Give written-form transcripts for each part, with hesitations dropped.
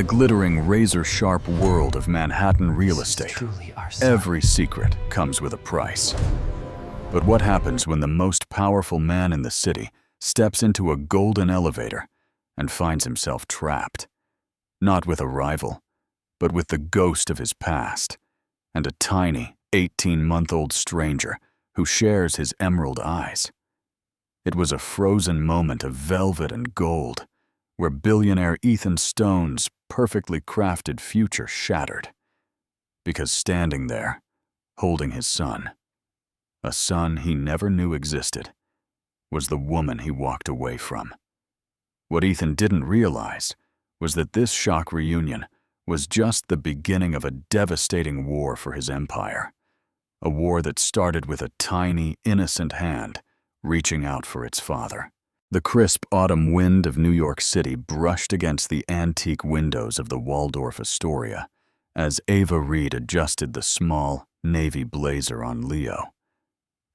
the glittering, razor-sharp world of Manhattan real estate, every secret comes with a price. But what happens when the most powerful man in the city steps into a golden elevator and finds himself trapped? Not with a rival, but with the ghost of his past, and a tiny, 18-month-old stranger who shares his emerald eyes. It was a frozen moment of velvet and gold, where billionaire Ethan Stone's perfectly crafted future shattered. Because standing there, holding his son, a son he never knew existed, was the woman he walked away from. What Ethan didn't realize was that this shock reunion was just the beginning of a devastating war for his empire. A war that started with a tiny, innocent hand reaching out for its father. The crisp autumn wind of New York City brushed against the antique windows of the Waldorf Astoria as Ava Reed adjusted the small, navy blazer on Leo.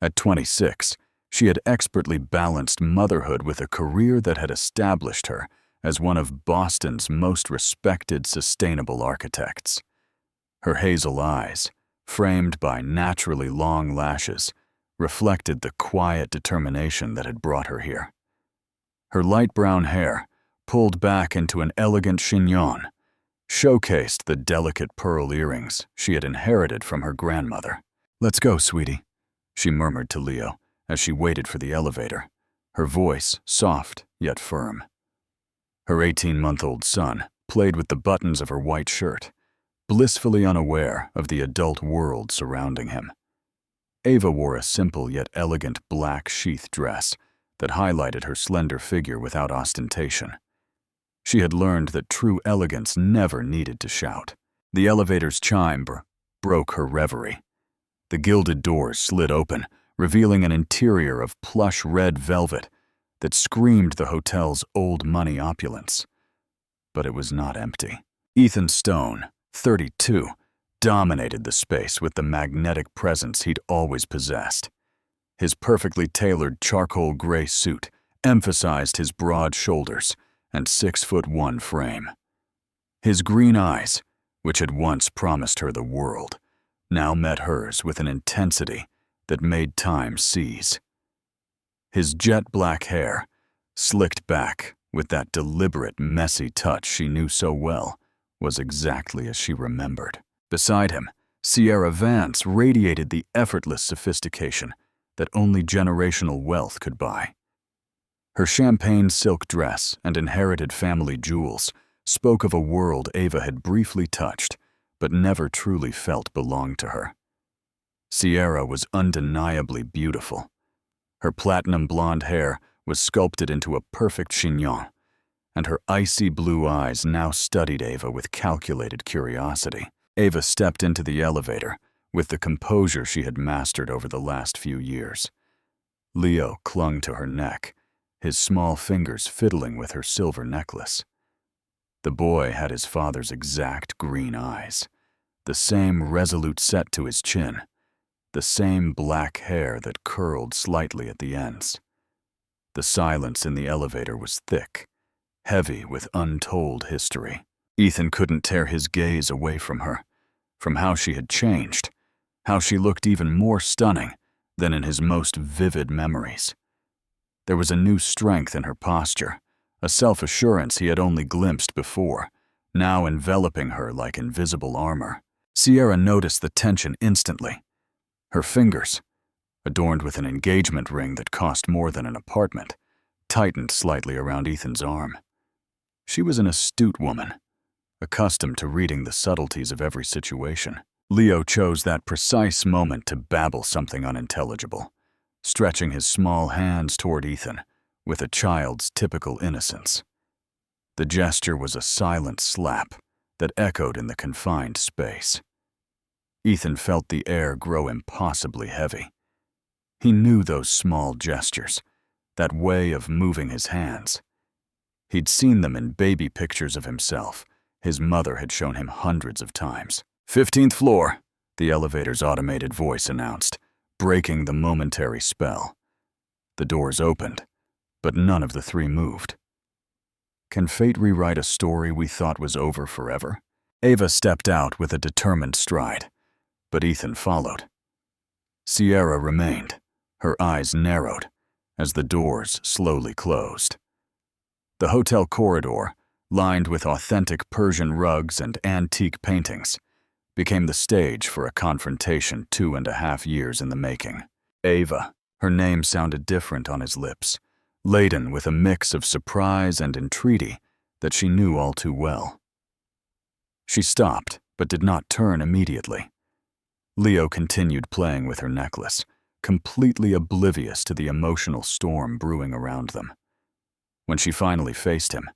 At 26, she had expertly balanced motherhood with a career that had established her as one of Boston's most respected sustainable architects. Her hazel eyes, framed by naturally long lashes, reflected the quiet determination that had brought her here. Her light brown hair, pulled back into an elegant chignon, showcased the delicate pearl earrings she had inherited from her grandmother. "Let's go, sweetie," she murmured to Leo as she waited for the elevator, her voice soft yet firm. Her 18-month-old son played with the buttons of her white shirt, blissfully unaware of the adult world surrounding him. Ava wore a simple yet elegant black sheath dress that highlighted her slender figure without ostentation. She had learned that true elegance never needed to shout. The elevator's chime broke her reverie. The gilded doors slid open, revealing an interior of plush red velvet that screamed the hotel's old-money opulence. But it was not empty. Ethan Stone, 32, dominated the space with the magnetic presence he'd always possessed. His perfectly tailored charcoal gray suit emphasized his broad shoulders and 6'1" frame. His green eyes, which had once promised her the world, now met hers with an intensity that made time seize. His jet-black hair, slicked back with that deliberate, messy touch she knew so well, was exactly as she remembered. Beside him, Sierra Vance radiated the effortless sophistication that only generational wealth could buy. Her champagne silk dress and inherited family jewels spoke of a world Ava had briefly touched, but never truly felt belonged to her. Sierra was undeniably beautiful. Her platinum blonde hair was sculpted into a perfect chignon, and her icy blue eyes now studied Ava with calculated curiosity. Ava stepped into the elevator with the composure she had mastered over the last few years. Leo clung to her neck, his small fingers fiddling with her silver necklace. The boy had his father's exact green eyes, the same resolute set to his chin, the same black hair that curled slightly at the ends. The silence in the elevator was thick, heavy with untold history. Ethan couldn't tear his gaze away from her, from how she had changed, how she looked even more stunning than in his most vivid memories. There was a new strength in her posture, a self-assurance he had only glimpsed before, now enveloping her like invisible armor. Sierra noticed the tension instantly. Her fingers, adorned with an engagement ring that cost more than an apartment, tightened slightly around Ethan's arm. She was an astute woman, accustomed to reading the subtleties of every situation. Leo chose that precise moment to babble something unintelligible, stretching his small hands toward Ethan with a child's typical innocence. The gesture was a silent slap that echoed in the confined space. Ethan felt the air grow impossibly heavy. He knew those small gestures, that way of moving his hands. He'd seen them in baby pictures of himself his mother had shown him hundreds of times. 15th floor, the elevator's automated voice announced, breaking the momentary spell. The doors opened, but none of the three moved. Can fate rewrite a story we thought was over forever? Ava stepped out with a determined stride, but Ethan followed. Sierra remained, her eyes narrowed, as the doors slowly closed. The hotel corridor, lined with authentic Persian rugs and antique paintings, became the stage for a confrontation 2.5 years in the making. Ava, her name sounded different on his lips, laden with a mix of surprise and entreaty that she knew all too well. She stopped, but did not turn immediately. Leo continued playing with her necklace, completely oblivious to the emotional storm brewing around them. When she finally faced him,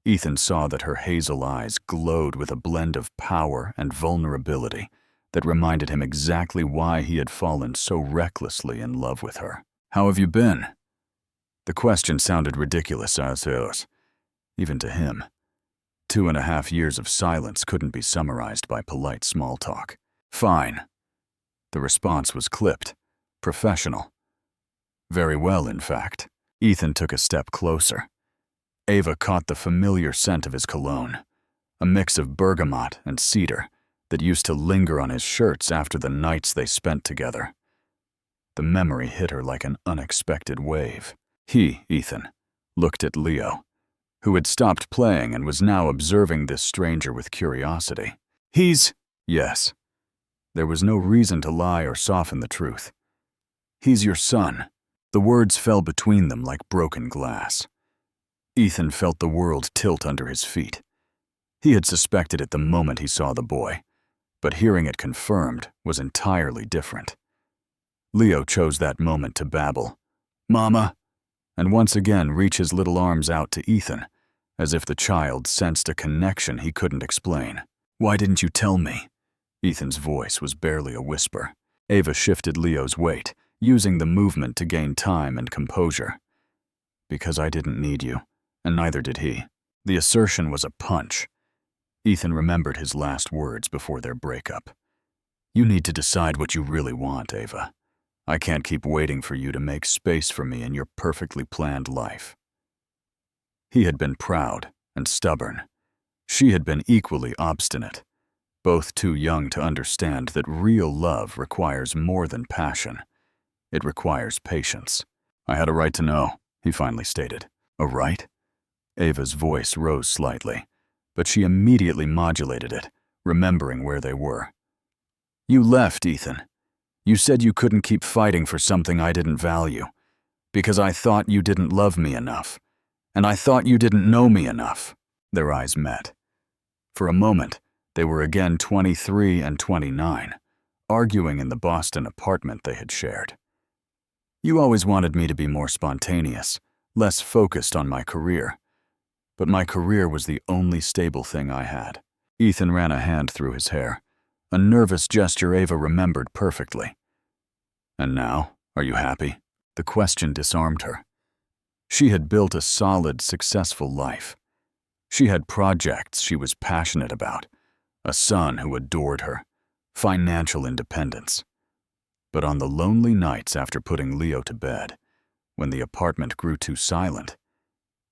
Ethan saw that her hazel eyes glowed with a blend of power and vulnerability that reminded him exactly why he had fallen so recklessly in love with her. "How have you been?" The question sounded ridiculous as hers, even to him. 2.5 years of silence couldn't be summarized by polite small talk. "Fine." The response was clipped, professional. "Very well, in fact." Ethan took a step closer. Ava caught the familiar scent of his cologne, a mix of bergamot and cedar that used to linger on his shirts after the nights they spent together. The memory hit her like an unexpected wave. He, Ethan, looked at Leo, who had stopped playing and was now observing this stranger with curiosity. "He's—" "Yes." There was no reason to lie or soften the truth. "He's your son." The words fell between them like broken glass. Ethan felt the world tilt under his feet. He had suspected it the moment he saw the boy, but hearing it confirmed was entirely different. Leo chose that moment to babble, "Mama," and once again reach his little arms out to Ethan, as if the child sensed a connection he couldn't explain. "Why didn't you tell me?" Ethan's voice was barely a whisper. Ava shifted Leo's weight, using the movement to gain time and composure. "Because I didn't need you, and neither did he." The assertion was a punch. Ethan remembered his last words before their breakup. "You need to decide what you really want, Ava. I can't keep waiting for you to make space for me in your perfectly planned life." He had been proud and stubborn. She had been equally obstinate, both too young to understand that real love requires more than passion. It requires patience. "I had a right to know," he finally stated. "A right?" Ava's voice rose slightly, but she immediately modulated it, remembering where they were. "You left, Ethan. You said you couldn't keep fighting for something I didn't value, because I thought you didn't love me enough, and I thought you didn't know me enough." Their eyes met. For a moment, they were again 23 and 29, arguing in the Boston apartment they had shared. "You always wanted me to be more spontaneous, less focused on my career. But my career was the only stable thing I had." Ethan ran a hand through his hair, a nervous gesture Ava remembered perfectly. "And now, are you happy?" The question disarmed her. She had built a solid, successful life. She had projects she was passionate about, a son who adored her, financial independence. But on the lonely nights after putting Leo to bed, when the apartment grew too silent,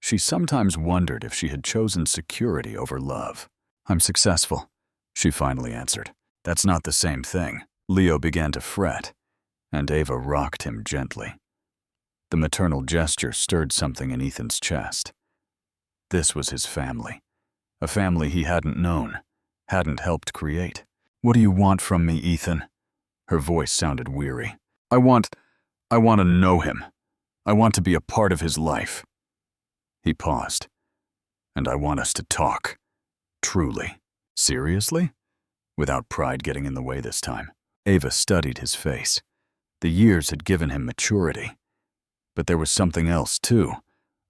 she sometimes wondered if she had chosen security over love. "I'm successful," she finally answered. "That's not the same thing." Leo began to fret, and Ava rocked him gently. The maternal gesture stirred something in Ethan's chest. This was his family, a family he hadn't known, hadn't helped create. "What do you want from me, Ethan?" Her voice sounded weary. I want to know him. I want to be a part of his life." He paused. "And I want us to talk. Truly." "Seriously?" Without pride getting in the way this time. Ava studied his face. The years had given him maturity. But there was something else, too,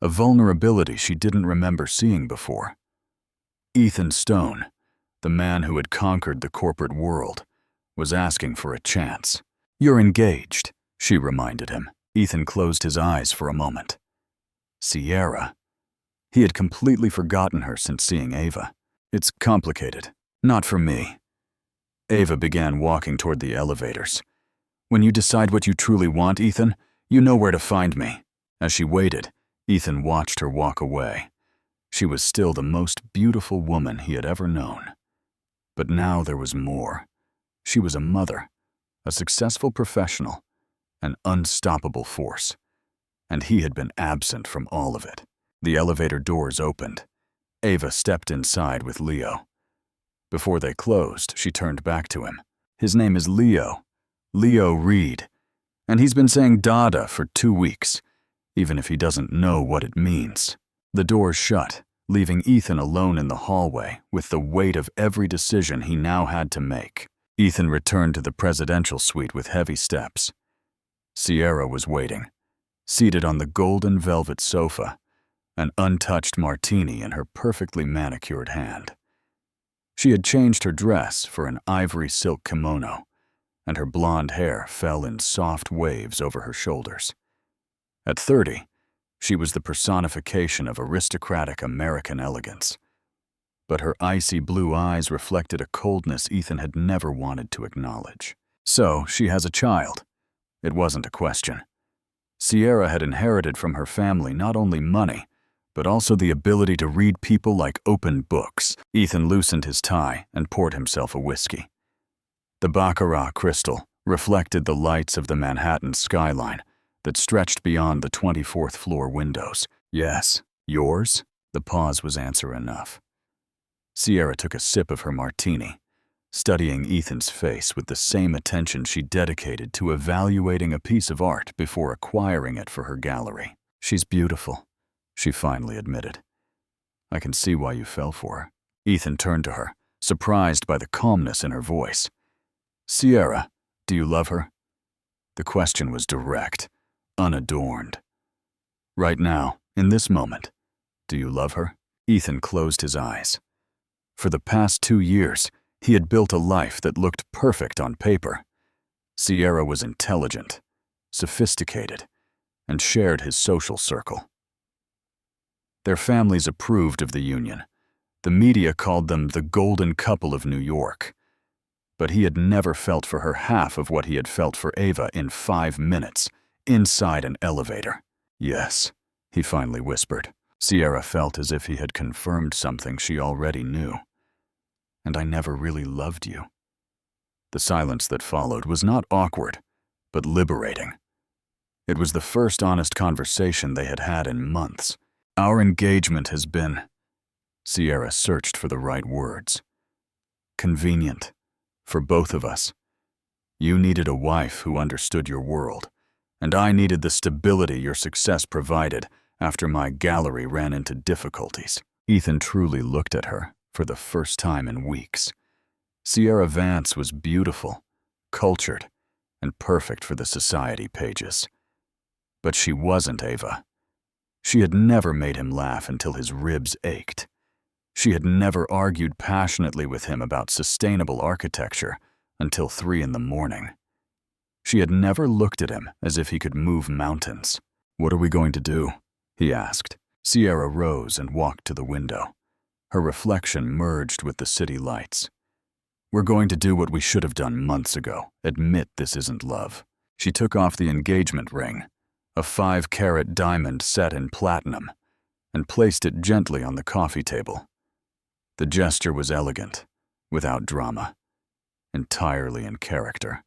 a vulnerability she didn't remember seeing before. Ethan Stone, the man who had conquered the corporate world, was asking for a chance. "You're engaged," she reminded him. Ethan closed his eyes for a moment. Sierra. He had completely forgotten her since seeing Ava. "It's complicated. Not for me." Ava began walking toward the elevators. "When you decide what you truly want, Ethan, you know where to find me." As she waited, Ethan watched her walk away. She was still the most beautiful woman he had ever known. But now there was more. She was a mother, a successful professional, an unstoppable force. And he had been absent from all of it. The elevator doors opened. Ava stepped inside with Leo. Before they closed, she turned back to him. His name is Leo. Leo Reed. And he's been saying Dada for 2 weeks, even if he doesn't know what it means. The doors shut, leaving Ethan alone in the hallway with the weight of every decision he now had to make. Ethan returned to the presidential suite with heavy steps. Sierra was waiting, seated on the golden velvet sofa, an untouched martini in her perfectly manicured hand. She had changed her dress for an ivory silk kimono, and her blonde hair fell in soft waves over her shoulders. At 30, she was the personification of aristocratic American elegance. But her icy blue eyes reflected a coldness Ethan had never wanted to acknowledge. So, she has a child. It wasn't a question. Sierra had inherited from her family not only money, but also the ability to read people like open books. Ethan loosened his tie and poured himself a whiskey. The Baccarat crystal reflected the lights of the Manhattan skyline that stretched beyond the 24th floor windows. Yes, yours? The pause was answer enough. Sierra took a sip of her martini, studying Ethan's face with the same attention she dedicated to evaluating a piece of art before acquiring it for her gallery. She's beautiful, she finally admitted. I can see why you fell for her. Ethan turned to her, surprised by the calmness in her voice. Sierra, do you love her? The question was direct, unadorned. Right now, in this moment, do you love her? Ethan closed his eyes. For the past 2 years, he had built a life that looked perfect on paper. Sierra was intelligent, sophisticated, and shared his social circle. Their families approved of the union. The media called them the golden couple of New York. But he had never felt for her half of what he had felt for Ava in 5 minutes, inside an elevator. Yes, he finally whispered. Sierra felt as if he had confirmed something she already knew. And I never really loved you. The silence that followed was not awkward, but liberating. It was the first honest conversation they had had in months. Our engagement has been, Sierra searched for the right words, convenient, for both of us. You needed a wife who understood your world, and I needed the stability your success provided after my gallery ran into difficulties. Ethan truly looked at her for the first time in weeks. Sierra Vance was beautiful, cultured, and perfect for the society pages. But she wasn't Ava. She had never made him laugh until his ribs ached. She had never argued passionately with him about sustainable architecture until 3 in the morning. She had never looked at him as if he could move mountains. What are we going to do? He asked. Sierra rose and walked to the window. Her reflection merged with the city lights. We're going to do what we should have done months ago. Admit this isn't love. She took off the engagement ring, a 5-carat diamond set in platinum, and placed it gently on the coffee table. The gesture was elegant, without drama, entirely in character.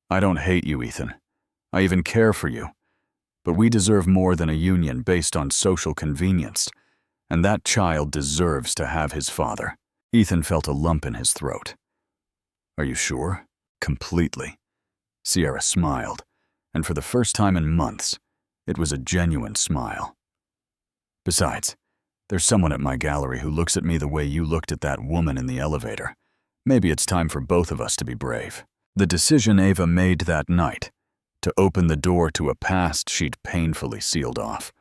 I don't hate you, Ethan. I even care for you. But we deserve more than a union based on social convenience, and that child deserves to have his father. Ethan felt a lump in his throat. Are you sure? Completely. Sierra smiled, and for the first time in months, it was a genuine smile. Besides, there's someone at my gallery who looks at me the way you looked at that woman in the elevator. Maybe it's time for both of us to be brave. The decision Ava made that night, to open the door to a past she'd painfully sealed off,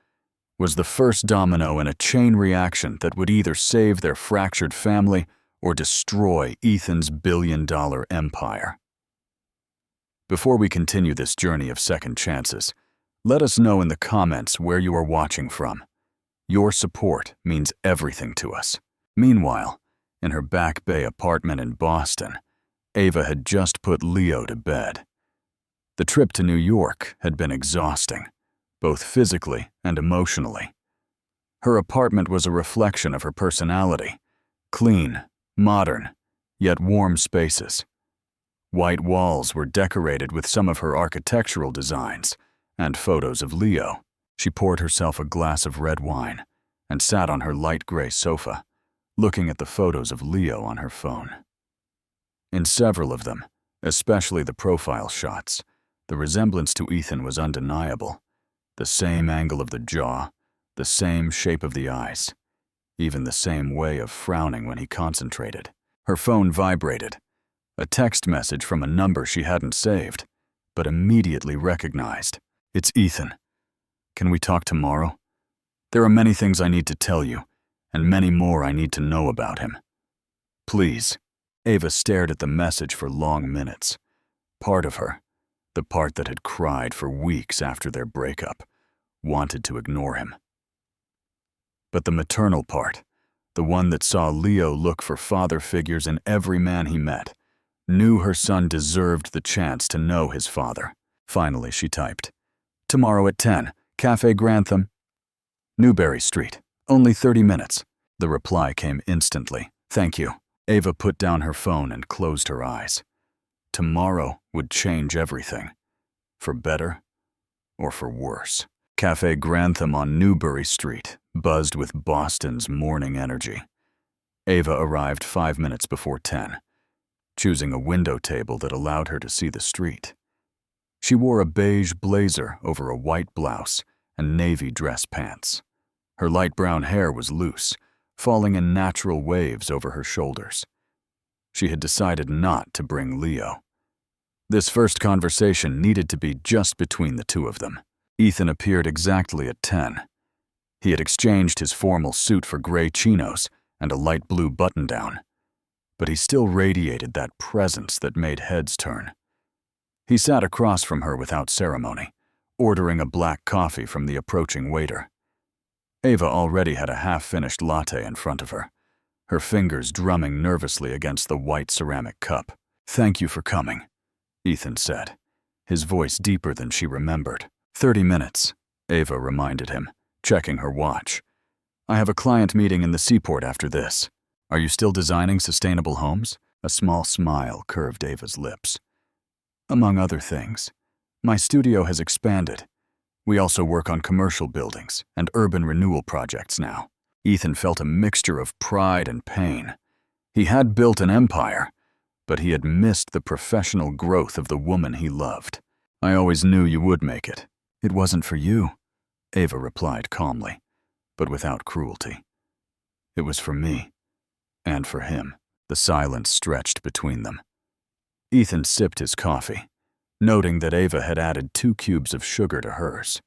was the first domino in a chain reaction that would either save their fractured family or destroy Ethan's billion-dollar empire. Before we continue this journey of second chances, let us know in the comments where you are watching from. Your support means everything to us. Meanwhile, in her Back Bay apartment in Boston, Ava had just put Leo to bed. The trip to New York had been exhausting, both physically and emotionally. Her apartment was a reflection of her personality. Clean, modern, yet warm spaces. White walls were decorated with some of her architectural designs and photos of Leo. She poured herself a glass of red wine and sat on her light gray sofa, looking at the photos of Leo on her phone. In several of them, especially the profile shots, the resemblance to Ethan was undeniable. The same angle of the jaw, the same shape of the eyes, even the same way of frowning when he concentrated. Her phone vibrated. A text message from a number she hadn't saved, but immediately recognized. "It's Ethan. Can we talk tomorrow? There are many things I need to tell you, and many more I need to know about him. Please." Ava stared at the message for long minutes. Part of her, the part that had cried for weeks after their breakup, wanted to ignore him. But the maternal part, the one that saw Leo look for father figures in every man he met, knew her son deserved the chance to know his father. Finally, she typed, "Tomorrow at 10, Cafe Grantham, Newberry Street, only 30 minutes. The reply came instantly. "Thank you." Ava put down her phone and closed her eyes. Tomorrow would change everything, for better or for worse. Cafe Grantham on Newbury Street buzzed with Boston's morning energy. Ava arrived 5 minutes before 10, choosing a window table that allowed her to see the street. She wore a beige blazer over a white blouse and navy dress pants. Her light brown hair was loose, falling in natural waves over her shoulders. She had decided not to bring Leo. This first conversation needed to be just between the two of them. Ethan appeared exactly at 10. He had exchanged his formal suit for gray chinos and a light blue button-down, but he still radiated that presence that made heads turn. He sat across from her without ceremony, ordering a black coffee from the approaching waiter. Ava already had a half-finished latte in front of her, her fingers drumming nervously against the white ceramic cup. "Thank you for coming," Ethan said, his voice deeper than she remembered. 30 minutes, Ava reminded him, checking her watch. "I have a client meeting in the seaport after this. Are you still designing sustainable homes?" A small smile curved Ava's lips. "Among other things, my studio has expanded. We also work on commercial buildings and urban renewal projects now." Ethan felt a mixture of pride and pain. He had built an empire, but he had missed the professional growth of the woman he loved. "I always knew you would make it. It wasn't for you," Ava replied calmly, but without cruelty. "It was for me, and for him." The silence stretched between them. Ethan sipped his coffee, noting that Ava had added 2 cubes of sugar to hers,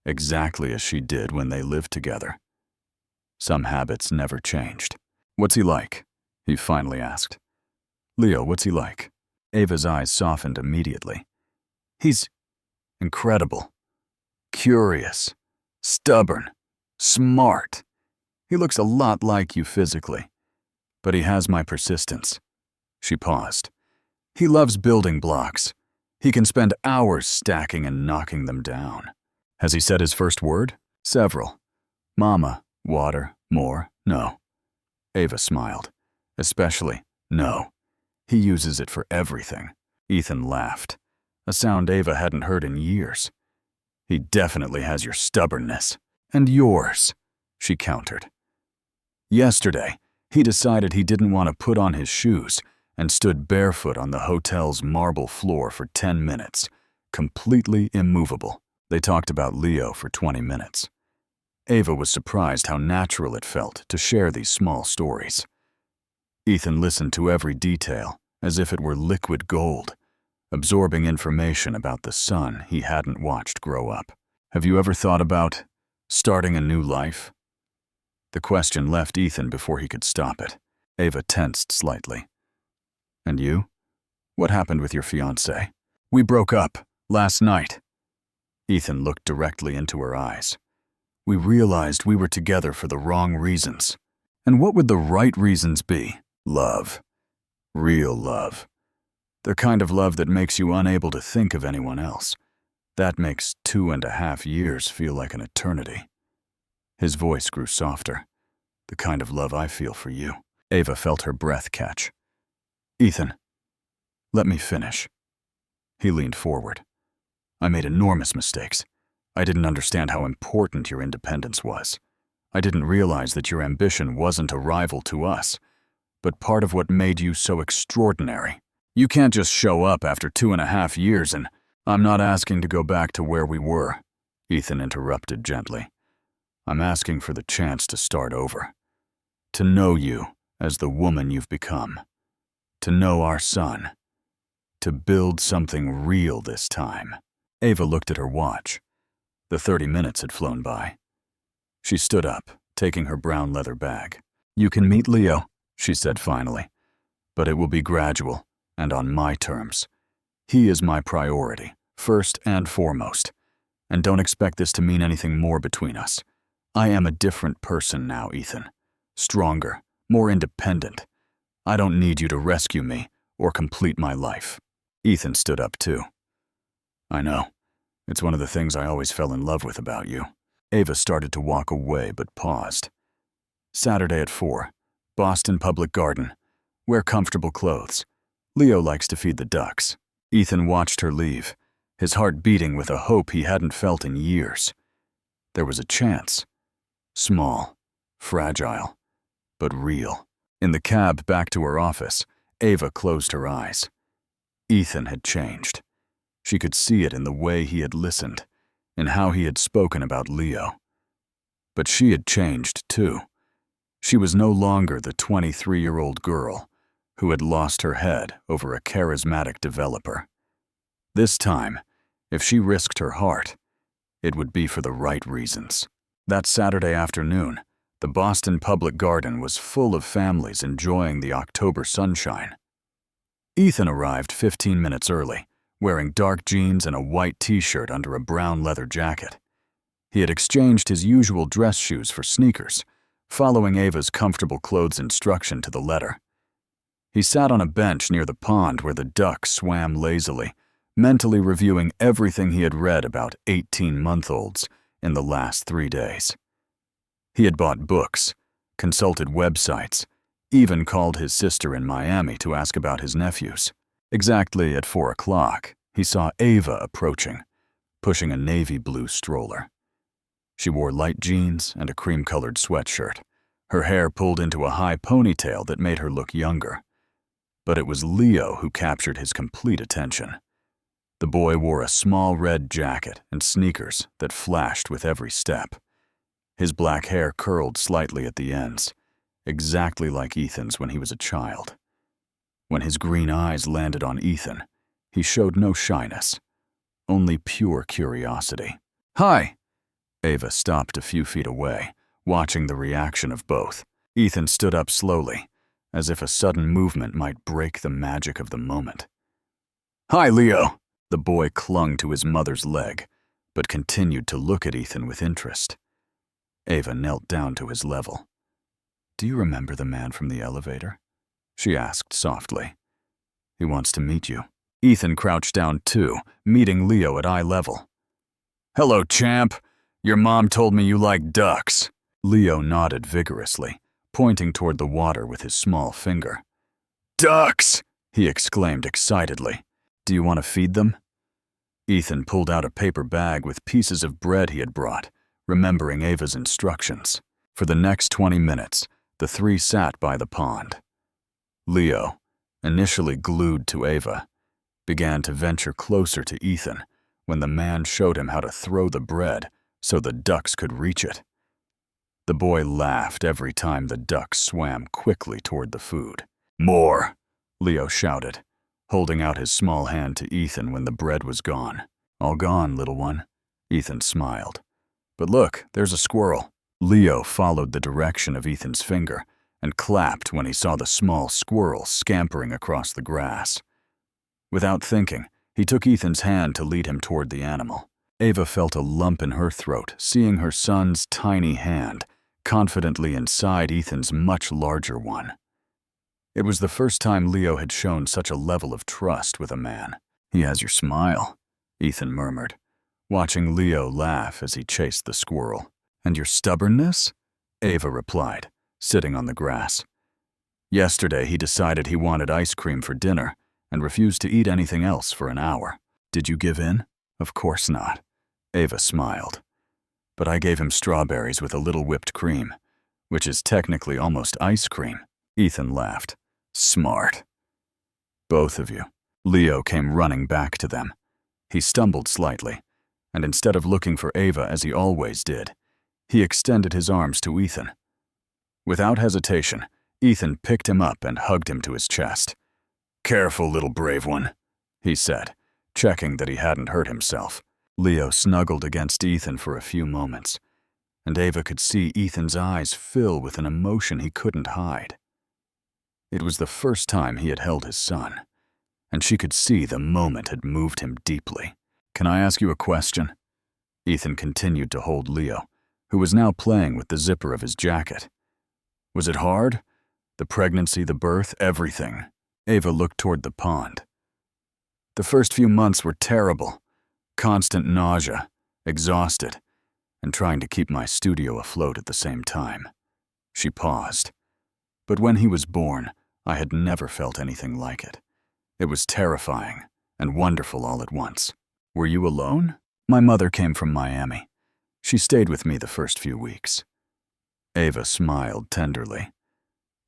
exactly as she did when they lived together. Some habits never changed. "What's he like?" he finally asked. "Leo, what's he like?" Ava's eyes softened immediately. "He's incredible. Curious, stubborn, smart. He looks a lot like you physically, but he has my persistence." She paused. "He loves building blocks. He can spend hours stacking and knocking them down." "Has he said his first word?" "Several. Mama, water, more, no." Ava smiled. "Especially, no. He uses it for everything." Ethan laughed, a sound Ava hadn't heard in years. "He definitely has your stubbornness. And yours," she countered. Yesterday, he decided he didn't want to put on his shoes and stood barefoot on the hotel's marble floor for 10 minutes, completely immovable. They talked about Leo for 20 minutes. Ava was surprised how natural it felt to share these small stories. Ethan listened to every detail as if it were liquid gold, absorbing information about the son he hadn't watched grow up. "Have you ever thought about starting a new life?" The question left Ethan before he could stop it. Ava tensed slightly. "And you? What happened with your fiancé?" "We broke up last night." Ethan looked directly into her eyes. "We realized we were together for the wrong reasons." "And what would the right reasons be?" "Love. Real love. The kind of love that makes you unable to think of anyone else. That makes 2.5 years feel like an eternity." His voice grew softer. The kind of love I feel for you. Ava felt her breath catch. Ethan, let me finish. He leaned forward. I made enormous mistakes. I didn't understand how important your independence was. I didn't realize that your ambition wasn't a rival to us, but part of what made you so extraordinary. You can't just show up after 2.5 years and— I'm not asking to go back to where we were, Ethan interrupted gently. I'm asking for the chance to start over. To know you as the woman you've become. To know our son. To build something real this time. Ava looked at her watch. The 30 minutes had flown by. She stood up, taking her brown leather bag. You can meet Leo, she said finally, but it will be gradual and on my terms. He is my priority, first and foremost, and don't expect this to mean anything more between us. I am a different person now, Ethan. Stronger, more independent. I don't need you to rescue me or complete my life. Ethan stood up too. I know. It's one of the things I always fell in love with about you. Ava started to walk away but paused. Saturday at 4, Boston Public Garden. Wear comfortable clothes. Leo likes to feed the ducks. Ethan watched her leave, his heart beating with a hope he hadn't felt in years. There was a chance. Small, fragile, but real. In the cab back to her office, Ava closed her eyes. Ethan had changed. She could see it in the way he had listened, in how he had spoken about Leo. But she had changed too. She was no longer the 23-year-old girl who had lost her head over a charismatic developer. This time, if she risked her heart, it would be for the right reasons. That Saturday afternoon, the Boston Public Garden was full of families enjoying the October sunshine. Ethan arrived 15 minutes early, wearing dark jeans and a white t-shirt under a brown leather jacket. He had exchanged his usual dress shoes for sneakers, following Ava's comfortable clothes instruction to the letter. He sat on a bench near the pond where the ducks swam lazily, mentally reviewing everything he had read about 18-month-olds in the last 3 days. He had bought books, consulted websites, even called his sister in Miami to ask about his nephews. Exactly at 4 o'clock, he saw Ava approaching, pushing a navy blue stroller. She wore light jeans and a cream-colored sweatshirt, her hair pulled into a high ponytail that made her look younger. But it was Leo who captured his complete attention. The boy wore a small red jacket and sneakers that flashed with every step. His black hair curled slightly at the ends, exactly like Ethan's when he was a child. When his green eyes landed on Ethan, he showed no shyness, only pure curiosity. Hi! Ava stopped a few feet away, watching the reaction of both. Ethan stood up slowly, as if a sudden movement might break the magic of the moment. Hi, Leo! The boy clung to his mother's leg, but continued to look at Ethan with interest. Ava knelt down to his level. Do you remember the man from the elevator? She asked softly. He wants to meet you. Ethan crouched down too, meeting Leo at eye level. Hello, champ. Your mom told me you like ducks. Leo nodded vigorously, pointing toward the water with his small finger. Ducks! He exclaimed excitedly. Do you want to feed them? Ethan pulled out a paper bag with pieces of bread he had brought, remembering Ava's instructions. For the next 20 minutes, the three sat by the pond. Leo, initially glued to Ava, began to venture closer to Ethan when the man showed him how to throw the bread so the ducks could reach it. The boy laughed every time the ducks swam quickly toward the food. More, Leo shouted, holding out his small hand to Ethan when the bread was gone. All gone, little one, Ethan smiled. But look, there's a squirrel. Leo followed the direction of Ethan's finger and clapped when he saw the small squirrel scampering across the grass. Without thinking, he took Ethan's hand to lead him toward the animal. Ava felt a lump in her throat, seeing her son's tiny hand confidently inside Ethan's much larger one. It was the first time Leo had shown such a level of trust with a man. He has your smile, Ethan murmured, watching Leo laugh as he chased the squirrel. And your stubbornness? Ava replied, sitting on the grass. Yesterday he decided he wanted ice cream for dinner and refused to eat anything else for an hour. Did you give in? Of course not. Ava smiled. But I gave him strawberries with a little whipped cream, which is technically almost ice cream. Ethan laughed. Smart. Both of you. Leo came running back to them. He stumbled slightly, and instead of looking for Ava as he always did, he extended his arms to Ethan. Without hesitation, Ethan picked him up and hugged him to his chest. Careful, little brave one, he said, checking that he hadn't hurt himself. Leo snuggled against Ethan for a few moments, and Ava could see Ethan's eyes fill with an emotion he couldn't hide. It was the first time he had held his son, and she could see the moment had moved him deeply. Can I ask you a question? Ethan continued to hold Leo, who was now playing with the zipper of his jacket. Was it hard? The pregnancy, the birth, everything. Ava looked toward the pond. The first few months were terrible. Constant nausea, exhausted, and trying to keep my studio afloat at the same time. She paused. But when he was born, I had never felt anything like it. It was terrifying and wonderful all at once. Were you alone? My mother came from Miami. She stayed with me the first few weeks. Ava smiled tenderly.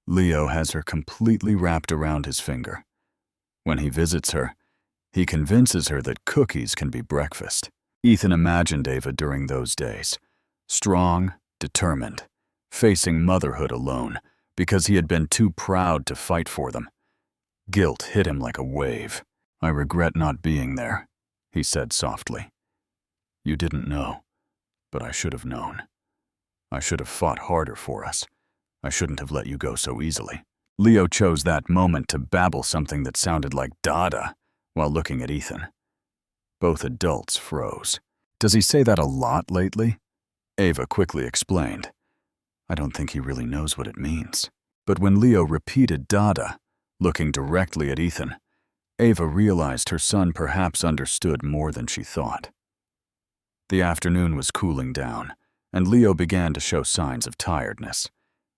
Leo has her completely wrapped around his finger. When he visits her, he convinces her that cookies can be breakfast. Ethan imagined Ava during those days, strong, determined, facing motherhood alone because he had been too proud to fight for them. Guilt hit him like a wave. I regret not being there, he said softly. You didn't know, but I should have known. I should have fought harder for us. I shouldn't have let you go so easily. Leo chose that moment to babble something that sounded like Dada while looking at Ethan. Both adults froze. Does he say that a lot lately? Ava quickly explained. I don't think he really knows what it means. But when Leo repeated Dada, looking directly at Ethan, Ava realized her son perhaps understood more than she thought. The afternoon was cooling down, and Leo began to show signs of tiredness.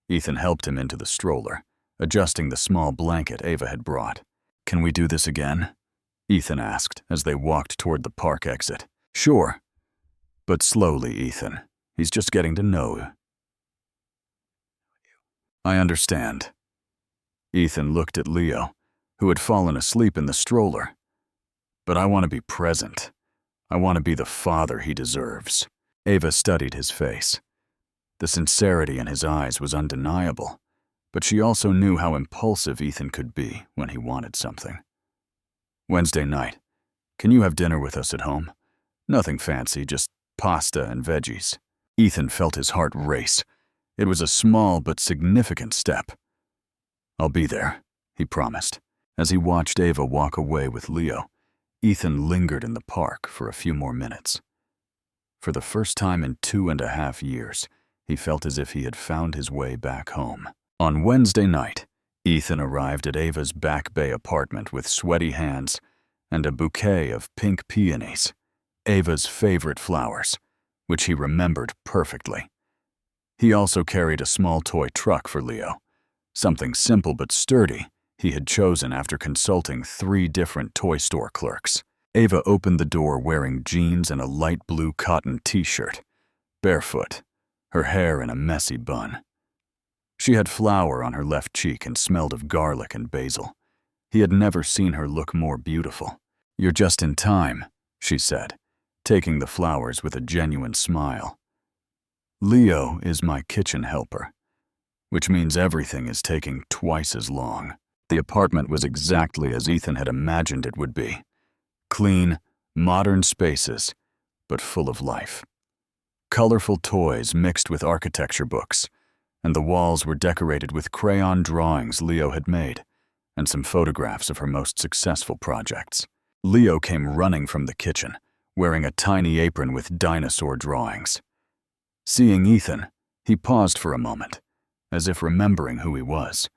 Ethan helped him into the stroller, adjusting the small blanket Ava had brought. Can we do this again? Ethan asked as they walked toward the park exit. Sure. But slowly, Ethan. He's just getting to know you. I understand. Ethan looked at Leo, who had fallen asleep in the stroller. But I want to be present. I want to be the father he deserves. Ava studied his face. The sincerity in his eyes was undeniable, but she also knew how impulsive Ethan could be when he wanted something. Wednesday night. Can you have dinner with us at home? Nothing fancy, just pasta and veggies. Ethan felt his heart race. It was a small but significant step. I'll be there, he promised. As he watched Ava walk away with Leo, Ethan lingered in the park for a few more minutes. For the first time in 2.5 years, he felt as if he had found his way back home. On Wednesday night, Ethan arrived at Ava's Back Bay apartment with sweaty hands and a bouquet of pink peonies, Ava's favorite flowers, which he remembered perfectly. He also carried a small toy truck for Leo, something simple but sturdy he had chosen after consulting 3 different toy store clerks. Ava opened the door wearing jeans and a light blue cotton t-shirt, barefoot, her hair in a messy bun. She had flour on her left cheek and smelled of garlic and basil. He had never seen her look more beautiful. You're just in time, she said, taking the flowers with a genuine smile. Leo is my kitchen helper, which means everything is taking twice as long. The apartment was exactly as Ethan had imagined it would be. Clean, modern spaces, but full of life. Colorful toys mixed with architecture books, and the walls were decorated with crayon drawings Leo had made, and some photographs of her most successful projects. Leo came running from the kitchen, wearing a tiny apron with dinosaur drawings. Seeing Ethan, he paused for a moment, as if remembering who he was,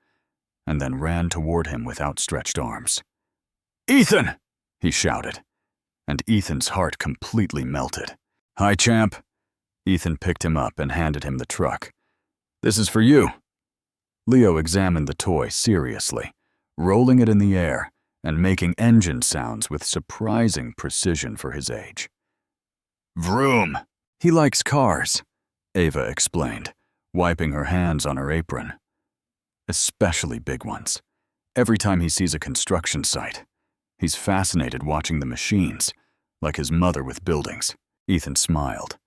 and then ran toward him with outstretched arms. Ethan! He shouted, and Ethan's heart completely melted. Hi, champ. Ethan picked him up and handed him the truck. "This is for you." Leo examined the toy seriously, rolling it in the air and making engine sounds with surprising precision for his age. "Vroom." "He likes cars," Ava explained, wiping her hands on her apron. "Especially big ones. Every time he sees a construction site, he's fascinated watching the machines, like his mother with buildings." Ethan smiled.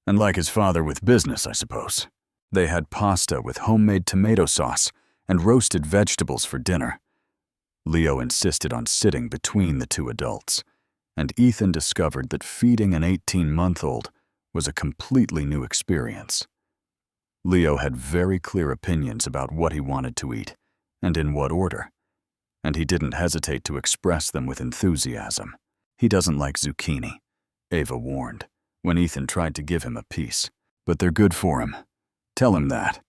"And like his father with business, I suppose." They had pasta with homemade tomato sauce and roasted vegetables for dinner. Leo insisted on sitting between the two adults, and Ethan discovered that feeding an 18-month-old was a completely new experience. Leo had very clear opinions about what he wanted to eat and in what order, and he didn't hesitate to express them with enthusiasm. "He doesn't like zucchini," Ava warned, when Ethan tried to give him a piece. "But they're good for him. Tell him that."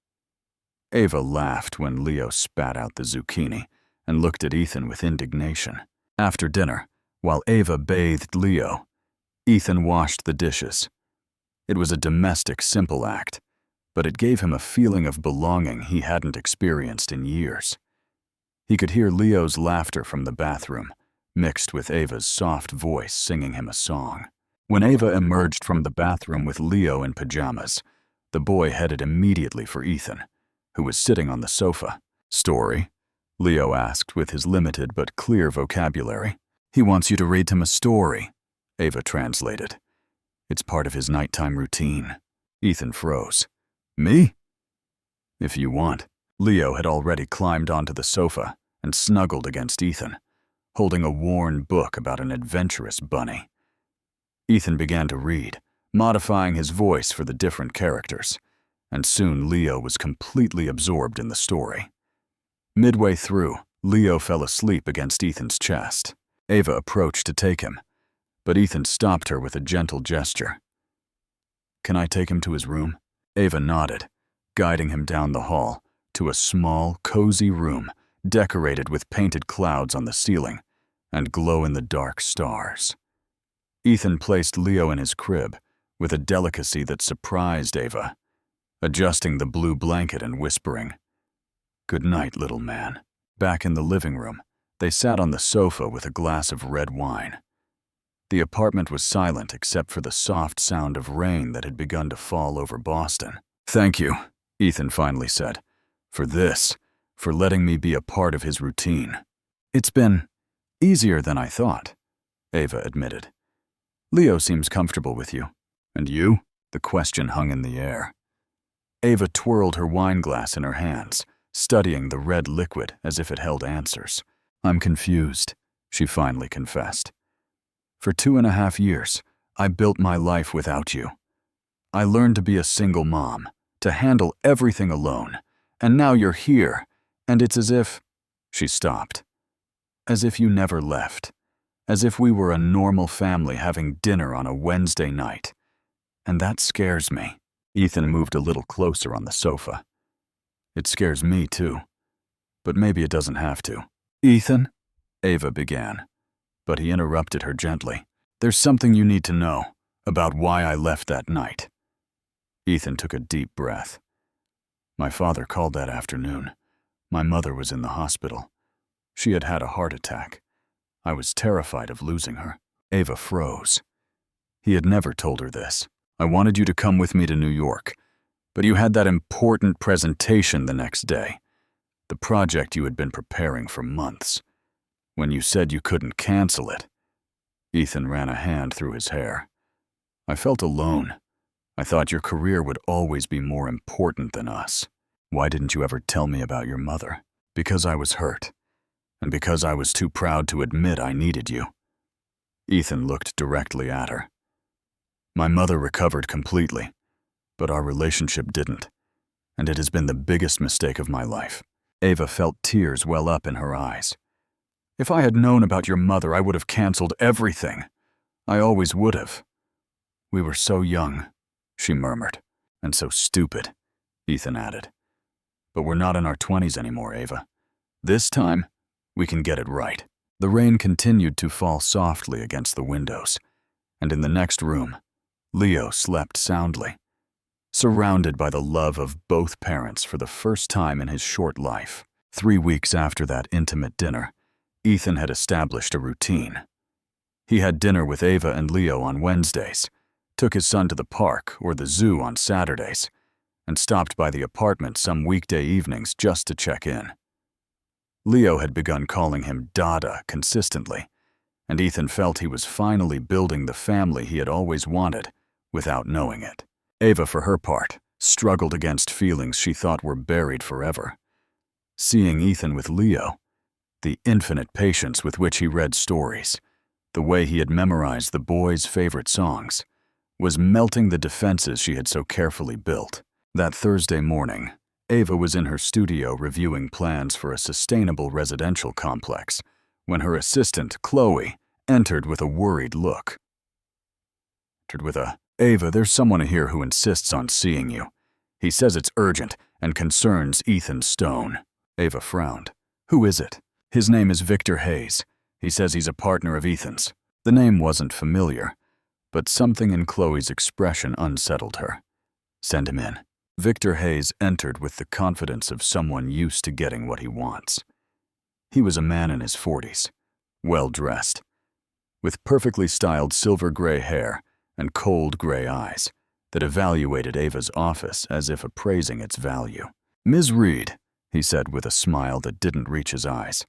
Ava laughed when Leo spat out the zucchini and looked at Ethan with indignation. After dinner, while Ava bathed Leo, Ethan washed the dishes. It was a domestic, simple act, but it gave him a feeling of belonging he hadn't experienced in years. He could hear Leo's laughter from the bathroom, mixed with Ava's soft voice singing him a song. When Ava emerged from the bathroom with Leo in pajamas, the boy headed immediately for Ethan, who was sitting on the sofa. "Story?" Leo asked with his limited but clear vocabulary. "He wants you to read him a story," Ava translated. "It's part of his nighttime routine." Ethan froze. "Me?" "If you want." Leo had already climbed onto the sofa and snuggled against Ethan, holding a worn book about an adventurous bunny. Ethan began to read, modifying his voice for the different characters, and soon Leo was completely absorbed in the story. Midway through, Leo fell asleep against Ethan's chest. Ava approached to take him, but Ethan stopped her with a gentle gesture. "Can I take him to his room?" Ava nodded, guiding him down the hall to a small, cozy room decorated with painted clouds on the ceiling and glow-in-the-dark stars. Ethan placed Leo in his crib with a delicacy that surprised Ava, adjusting the blue blanket and whispering, "Good night, little man." Back in the living room, they sat on the sofa with a glass of red wine. The apartment was silent except for the soft sound of rain that had begun to fall over Boston. "Thank you," Ethan finally said, "for this, for letting me be a part of his routine." "It's been easier than I thought," Ava admitted. "Leo seems comfortable with you." "And you?" The question hung in the air. Ava twirled her wine glass in her hands, studying the red liquid as if it held answers. "I'm confused," she finally confessed. "For 2.5 years, I built my life without you. I learned to be a single mom, to handle everything alone, and now you're here, and it's as if—" She stopped. "As if you never left. As if we were a normal family having dinner on a Wednesday night. And that scares me." Ethan moved a little closer on the sofa. "It scares me too. But maybe it doesn't have to." "Ethan," Ava began, but he interrupted her gently. "There's something you need to know about why I left that night." Ethan took a deep breath. "My father called that afternoon. My mother was in the hospital. She had had a heart attack. I was terrified of losing her." Ava froze. He had never told her this. "I wanted you to come with me to New York, but you had that important presentation the next day, the project you had been preparing for months. When you said you couldn't cancel it," Ethan ran a hand through his hair, "I felt alone. I thought your career would always be more important than us. Why didn't you ever tell me about your mother?" "Because I was hurt. And because I was too proud to admit I needed you." Ethan looked directly at her. "My mother recovered completely, but our relationship didn't, and it has been the biggest mistake of my life." Ava felt tears well up in her eyes. "If I had known about your mother, I would have canceled everything. I always would have." "We were so young," she murmured. "And so stupid," Ethan added. "But we're not in our 20s anymore, Ava. This time, we can get it right." The rain continued to fall softly against the windows, and in the next room, Leo slept soundly. surrounded by the love of both parents for the first time in his short life. 3 weeks after that intimate dinner, Ethan had established a routine. He had dinner with Ava and Leo on Wednesdays, took his son to the park or the zoo on Saturdays, and stopped by the apartment some weekday evenings just to check in. Leo had begun calling him Dada consistently, and Ethan felt he was finally building the family he had always wanted without knowing it. Ava, for her part, struggled against feelings she thought were buried forever. Seeing Ethan with Leo, the infinite patience with which he read stories, the way he had memorized the boys' favorite songs, was melting the defenses she had so carefully built. That Thursday morning, Ava was in her studio reviewing plans for a sustainable residential complex when her assistant, Chloe, entered with a worried look. "Ava, there's someone here who insists on seeing you. He says it's urgent and concerns Ethan Stone." Ava frowned. "Who is it?" "His name is Victor Hayes. He says he's a partner of Ethan's." The name wasn't familiar, but something in Chloe's expression unsettled her. "Send him in." Victor Hayes entered with the confidence of someone used to getting what he wants. He was a man in his 40s, well-dressed, with perfectly styled silver-gray hair and cold gray eyes that evaluated Ava's office as if appraising its value. "Ms. Reed," he said with a smile that didn't reach his eyes,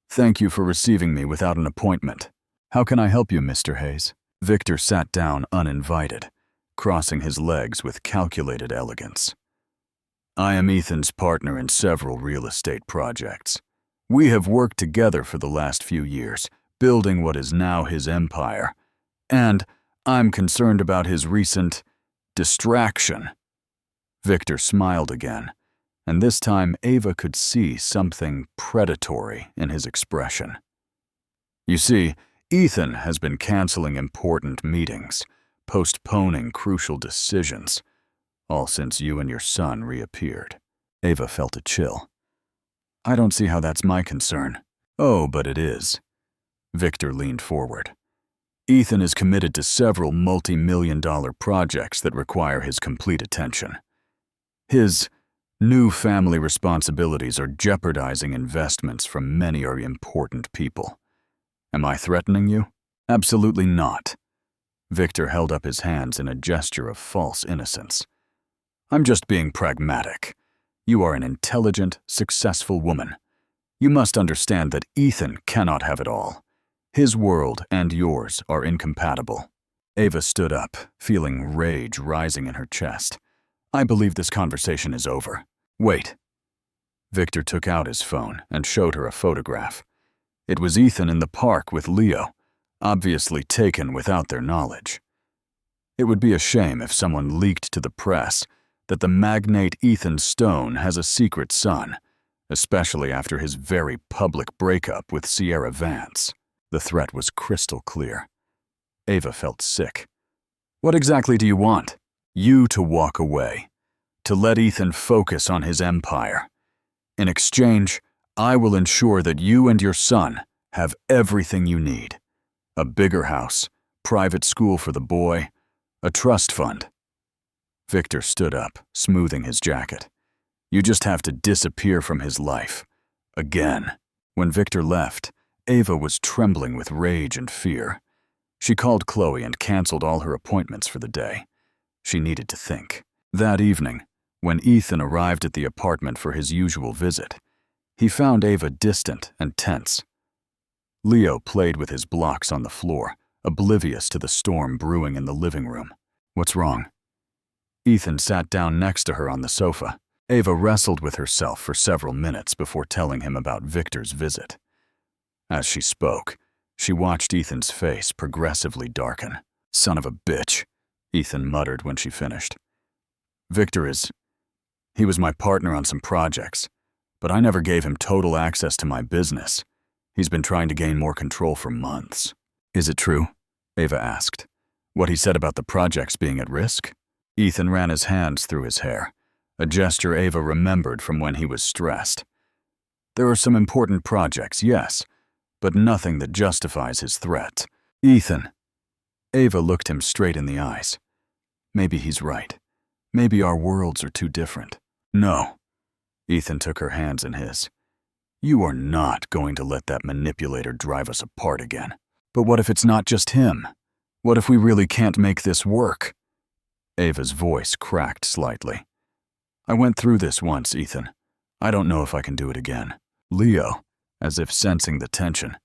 "thank you for receiving me without an appointment. How can I help you, Mr. Hayes?" Victor sat down uninvited, crossing his legs with calculated elegance. "I am Ethan's partner in several real estate projects. We have worked together for the last few years, building what is now his empire, and I'm concerned about his recent distraction." Victor smiled again, and this time Ava could see something predatory in his expression. "You see, Ethan has been canceling important meetings, postponing crucial decisions, all since you and your son reappeared." Ava felt a chill. "I don't see how that's my concern." "Oh, but it is." Victor leaned forward. "Ethan is committed to several multi-million-dollar projects that require his complete attention. His new family responsibilities are jeopardizing investments from many important people. Am I threatening you?" "Absolutely not." Victor held up his hands in a gesture of false innocence. "I'm just being pragmatic. You are an intelligent, successful woman. You must understand that Ethan cannot have it all. His world and yours are incompatible." Ava stood up, feeling rage rising in her chest. "I believe this conversation is over." "Wait." Victor took out his phone and showed her a photograph. It was Ethan in the park with Leo, obviously taken without their knowledge. It would be a shame if someone leaked to the press that the magnate Ethan Stone has a secret son, especially after his very public breakup with Sierra Vance. The threat was crystal clear. Ava felt sick. "What exactly do you want?" "You to walk away, to let Ethan focus on his empire. In exchange, I will ensure that you and your son have everything you need. A bigger house, private school for the boy, a trust fund." Victor stood up, smoothing his jacket. "You just have to disappear from his life. Again." When Victor left, Ava was trembling with rage and fear. She called Chloe and canceled all her appointments for the day. She needed to think. That evening, when Ethan arrived at the apartment for his usual visit, he found Ava distant and tense. Leo played with his blocks on the floor, oblivious to the storm brewing in the living room. "What's wrong?" Ethan sat down next to her on the sofa. Ava wrestled with herself for several minutes before telling him about Victor's visit. As she spoke, she watched Ethan's face progressively darken. "Son of a bitch," Ethan muttered when she finished. He was my partner on some projects, but I never gave him total access to my business. He's been trying to gain more control for months." "Is it true?" Ava asked. "What he said about the projects being at risk?" Ethan ran his hands through his hair, a gesture Ava remembered from when he was stressed. "There are some important projects, yes, but nothing that justifies his threat." "Ethan." Ava looked him straight in the eyes. "Maybe he's right. Maybe our worlds are too different. No. Ethan took her hands in his. You are not going to let that manipulator drive us apart again. But what if it's not just him? What if we really can't make this work? Ava's voice cracked slightly. I went through this once, Ethan. I don't know if I can do it again. Leo, as if sensing the tension,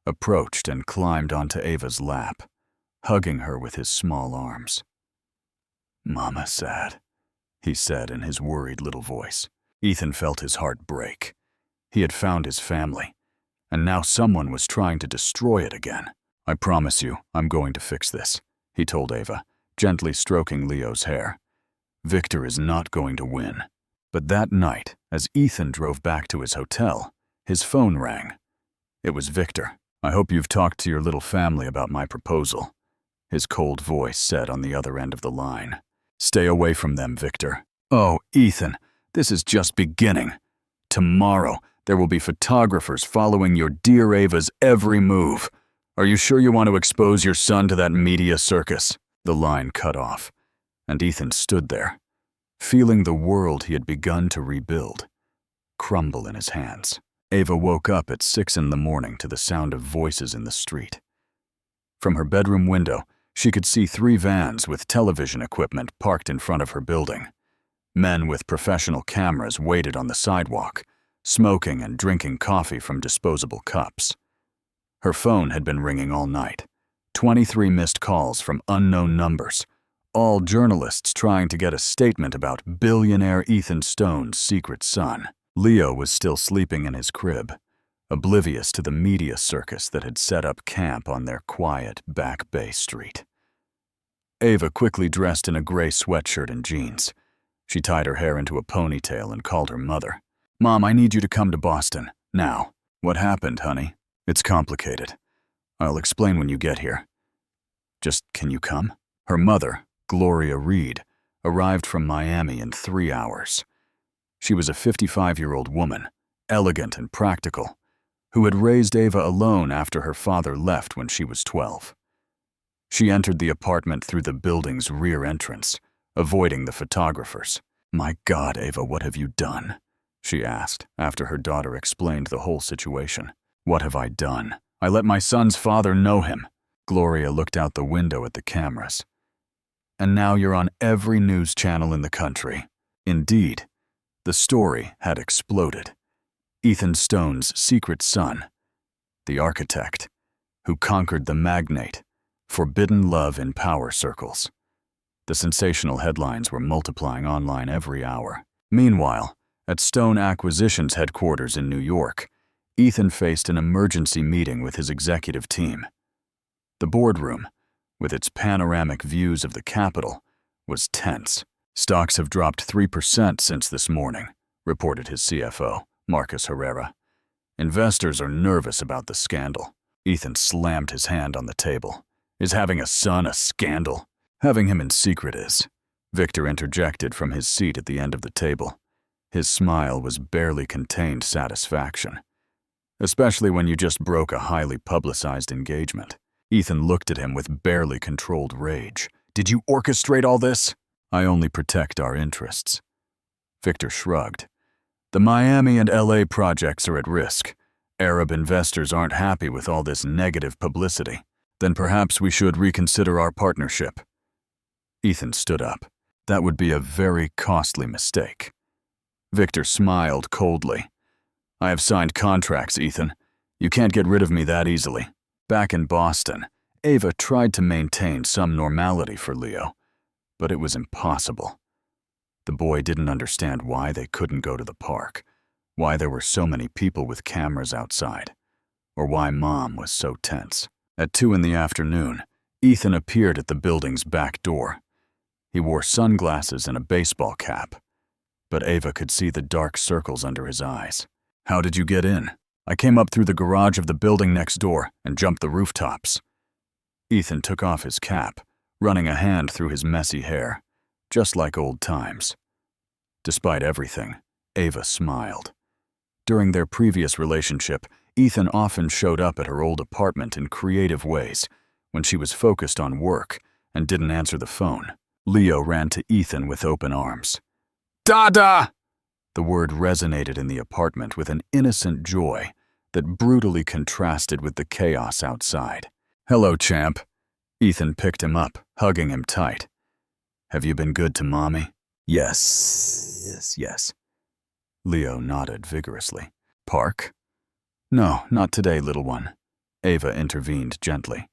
approached and climbed onto Ava's lap, hugging her with his small arms. Mama's sad, he said in his worried little voice. Ethan felt his heart break. He had found his family, and now someone was trying to destroy it again. I promise you, I'm going to fix this, he told Ava, gently stroking Leo's hair. Victor is not going to win. But that night, as Ethan drove back to his hotel, his phone rang. It was Victor. I hope you've talked to your little family about my proposal, his cold voice said on the other end of the line. Stay away from them, Victor. Oh, Ethan, this is just beginning. Tomorrow, there will be photographers following your dear Ava's every move. Are you sure you want to expose your son to that media circus? The line cut off, and Ethan stood there, feeling the world he had begun to rebuild crumble in his hands. Ava woke up at 6 in the morning to the sound of voices in the street. From her bedroom window, she could see 3 vans with television equipment parked in front of her building. Men with professional cameras waited on the sidewalk, smoking and drinking coffee from disposable cups. Her phone had been ringing all night. 23 missed calls from unknown numbers, all journalists trying to get a statement about billionaire Ethan Stone's secret son. Leo was still sleeping in his crib, oblivious to the media circus that had set up camp on their quiet back bay street. Ava quickly dressed in a gray sweatshirt and jeans. She tied her hair into a ponytail and called her mother. Mom, I need you to come to Boston, now. What happened, honey? It's complicated. I'll explain when you get here. Just, can you come? Her mother, Gloria Reed, arrived from Miami in 3 hours. She was a 55-year-old woman, elegant and practical, who had raised Ava alone after her father left when she was 12. She entered the apartment through the building's rear entrance, avoiding the photographers. My God, Ava, what have you done? She asked, after her daughter explained the whole situation. What have I done? I let my son's father know him. Gloria looked out the window at the cameras. And now you're on every news channel in the country. Indeed, the story had exploded. Ethan Stone's secret son, the architect, who conquered the magnate, forbidden love in power circles. The sensational headlines were multiplying online every hour. Meanwhile, at Stone Acquisitions headquarters in New York, Ethan faced an emergency meeting with his executive team. The boardroom, with its panoramic views of the Capitol, was tense. Stocks have dropped 3% since this morning, reported his CFO, Marcus Herrera. Investors are nervous about the scandal. Ethan slammed his hand on the table. Is having a son a scandal? Having him in secret is. Victor interjected from his seat at the end of the table. His smile was barely contained satisfaction. Especially when you just broke a highly publicized engagement. Ethan looked at him with barely controlled rage. Did you orchestrate all this? I only protect our interests. Victor shrugged. The Miami and LA projects are at risk. Arab investors aren't happy with all this negative publicity. Then perhaps we should reconsider our partnership. Ethan stood up. That would be a very costly mistake. Victor smiled coldly. I have signed contracts, Ethan. You can't get rid of me that easily. Back in Boston, Ava tried to maintain some normality for Leo, but it was impossible. The boy didn't understand why they couldn't go to the park, why there were so many people with cameras outside, or why Mom was so tense. At 2 in the afternoon, Ethan appeared at the building's back door. He wore sunglasses and a baseball cap, but Ava could see the dark circles under his eyes. How did you get in? I came up through the garage of the building next door and jumped the rooftops. Ethan took off his cap, running a hand through his messy hair, just like old times. Despite everything, Ava smiled. During their previous relationship, Ethan often showed up at her old apartment in creative ways when she was focused on work and didn't answer the phone. Leo ran to Ethan with open arms. "Dada!" The word resonated in the apartment with an innocent joy that brutally contrasted with the chaos outside. "Hello, champ." Ethan picked him up, hugging him tight. "Have you been good to Mommy?" Yes. Leo nodded vigorously. "Park?" "No, not today, little one." Ava intervened gently.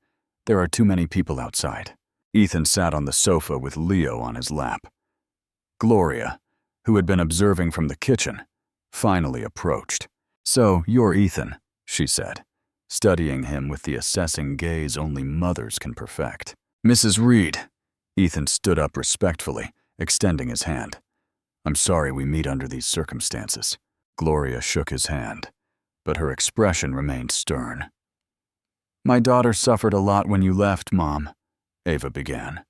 "There are too many people outside." Ethan sat on the sofa with Leo on his lap. Gloria, who had been observing from the kitchen, finally approached. "So, you're Ethan," she said, studying him with the assessing gaze only mothers can perfect. "Mrs. Reed." Ethan stood up respectfully, extending his hand. "I'm sorry we meet under these circumstances." Gloria shook his hand, but her expression remained stern. "My daughter suffered a lot when you left, Mom," Ava began,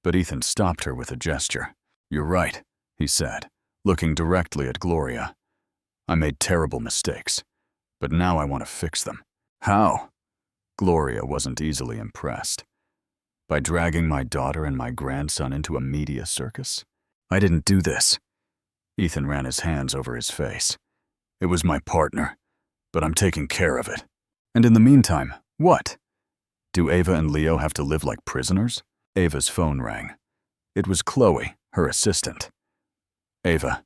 but Ethan stopped her with a gesture. "You're right," he said, looking directly at Gloria. "I made terrible mistakes, but now I want to fix them." "How?" Gloria wasn't easily impressed. "By dragging my daughter and my grandson into a media circus? I didn't do this." Ethan ran his hands over his face. "It was my partner, but I'm taking care of it." "And in the meantime, what? Do Ava and Leo have to live like prisoners?" Ava's phone rang. It was Chloe, her assistant. "Ava,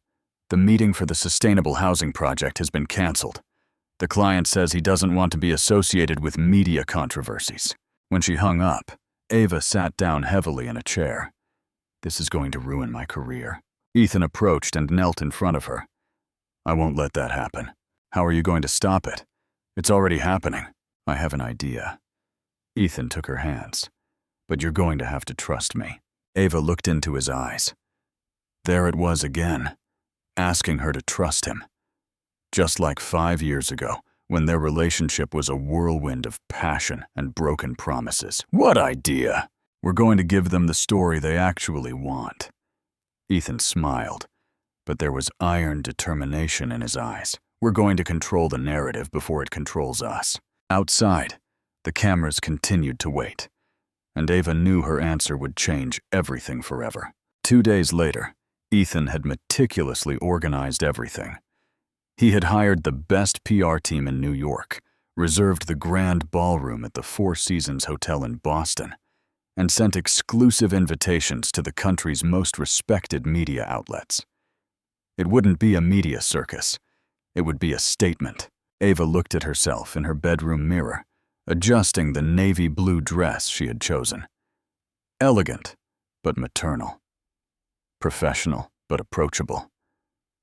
the meeting for the Sustainable Housing Project has been canceled. The client says he doesn't want to be associated with media controversies." When she hung up, Ava sat down heavily in a chair. "This is going to ruin my career." Ethan approached and knelt in front of her. "I won't let that happen." "How are you going to stop it?" "It's already happening." "I have an idea." Ethan took her hands. "But you're going to have to trust me." Ava looked into his eyes. There it was again, asking her to trust him. Just like 5 years ago, when their relationship was a whirlwind of passion and broken promises. "What idea?" "We're going to give them the story they actually want." Ethan smiled, but there was iron determination in his eyes. "We're going to control the narrative before it controls us." Outside, the cameras continued to wait, and Ava knew her answer would change everything forever. 2 days later, Ethan had meticulously organized everything. He had hired the best PR team in New York, reserved the grand ballroom at the Four Seasons Hotel in Boston, and sent exclusive invitations to the country's most respected media outlets. It wouldn't be a media circus. It would be a statement. Ava looked at herself in her bedroom mirror, adjusting the navy blue dress she had chosen. Elegant, but maternal. Professional, but approachable.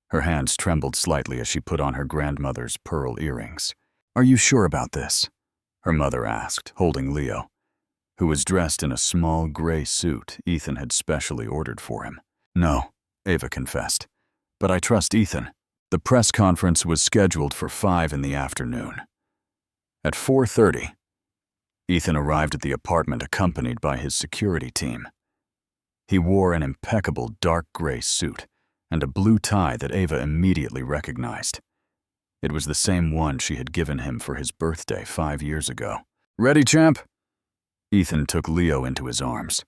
Her hands trembled slightly as she put on her grandmother's pearl earrings. "Are you sure about this?" her mother asked, holding Leo, who was dressed in a small gray suit Ethan had specially ordered for him. "No," Ava confessed, "but I trust Ethan." The press conference was scheduled for 5 in the afternoon. At 4:30, Ethan arrived at the apartment accompanied by his security team. He wore an impeccable dark gray suit and a blue tie that Ava immediately recognized. It was the same one she had given him for his birthday 5 years ago. "Ready, champ?" Ethan took Leo into his arms.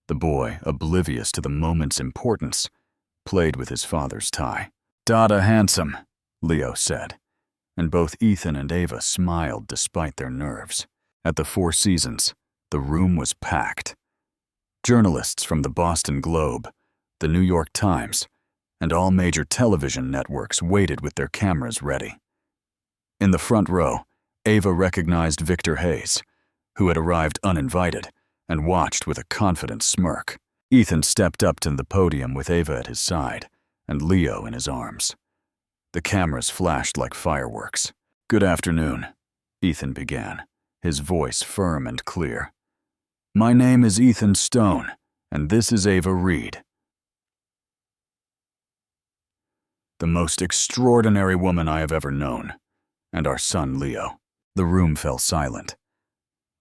The boy, oblivious to the moment's importance, played with his father's tie. "Dada handsome," Leo said, and both Ethan and Ava smiled despite their nerves. At the Four Seasons, the room was packed. Journalists from the Boston Globe, the New York Times, and all major television networks waited with their cameras ready. In the front row, Ava recognized Victor Hayes, who had arrived uninvited and watched with a confident smirk. Ethan stepped up to the podium with Ava at his side and Leo in his arms. The cameras flashed like fireworks. "Good afternoon," Ethan began, his voice firm and clear. "My name is Ethan Stone, and this is Ava Reed. The most extraordinary woman I have ever known, and our son Leo." The room fell silent.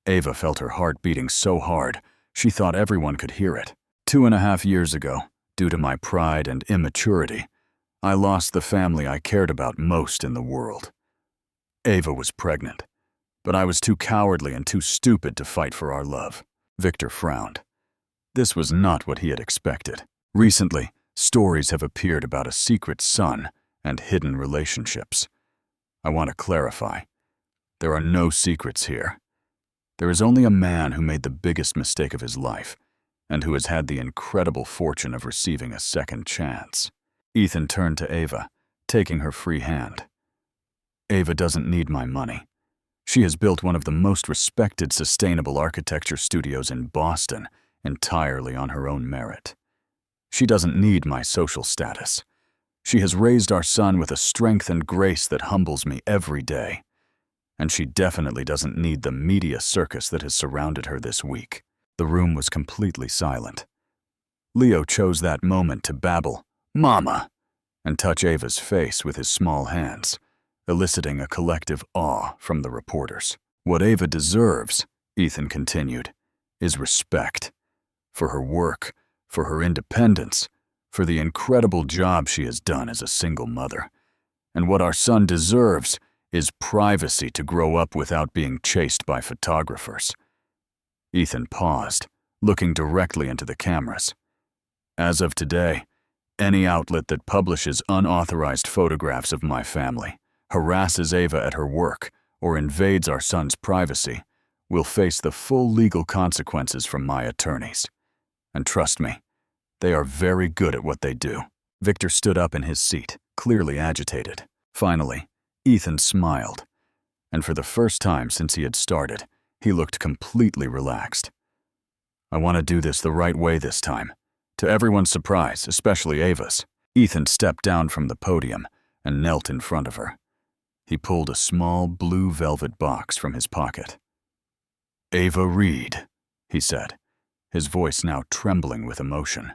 Ava felt her heart beating so hard, she thought everyone could hear it. 2.5 years ago, due to my pride and immaturity, I lost the family I cared about most in the world. Ava was pregnant, but I was too cowardly and too stupid to fight for our love. Victor frowned. This was not what he had expected. Recently, stories have appeared about a secret son and hidden relationships. I want to clarify. There are no secrets here. There is only a man who made the biggest mistake of his life, and who has had the incredible fortune of receiving a second chance. Ethan turned to Ava, taking her free hand. Ava doesn't need my money. She has built one of the most respected sustainable architecture studios in Boston entirely on her own merit. She doesn't need my social status. She has raised our son with a strength and grace that humbles me every day. And she definitely doesn't need the media circus that has surrounded her this week. The room was completely silent. Leo chose that moment to babble, "Mama," and touch Ava's face with his small hands, eliciting a collective awe from the reporters. What Ava deserves, Ethan continued, is respect. For her work, for her independence, for the incredible job she has done as a single mother. And what our son deserves is privacy to grow up without being chased by photographers. Ethan paused, looking directly into the cameras. As of today, any outlet that publishes unauthorized photographs of my family, harasses Ava at her work, or invades our son's privacy, will face the full legal consequences from my attorneys. And trust me, they are very good at what they do. Victor stood up in his seat, clearly agitated. Finally, Ethan smiled, and for the first time since he had started, he looked completely relaxed. I want to do this the right way this time. To everyone's surprise, especially Ava's, Ethan stepped down from the podium and knelt in front of her. He pulled a small blue velvet box from his pocket. "Ava Reed," he said, his voice now trembling with emotion.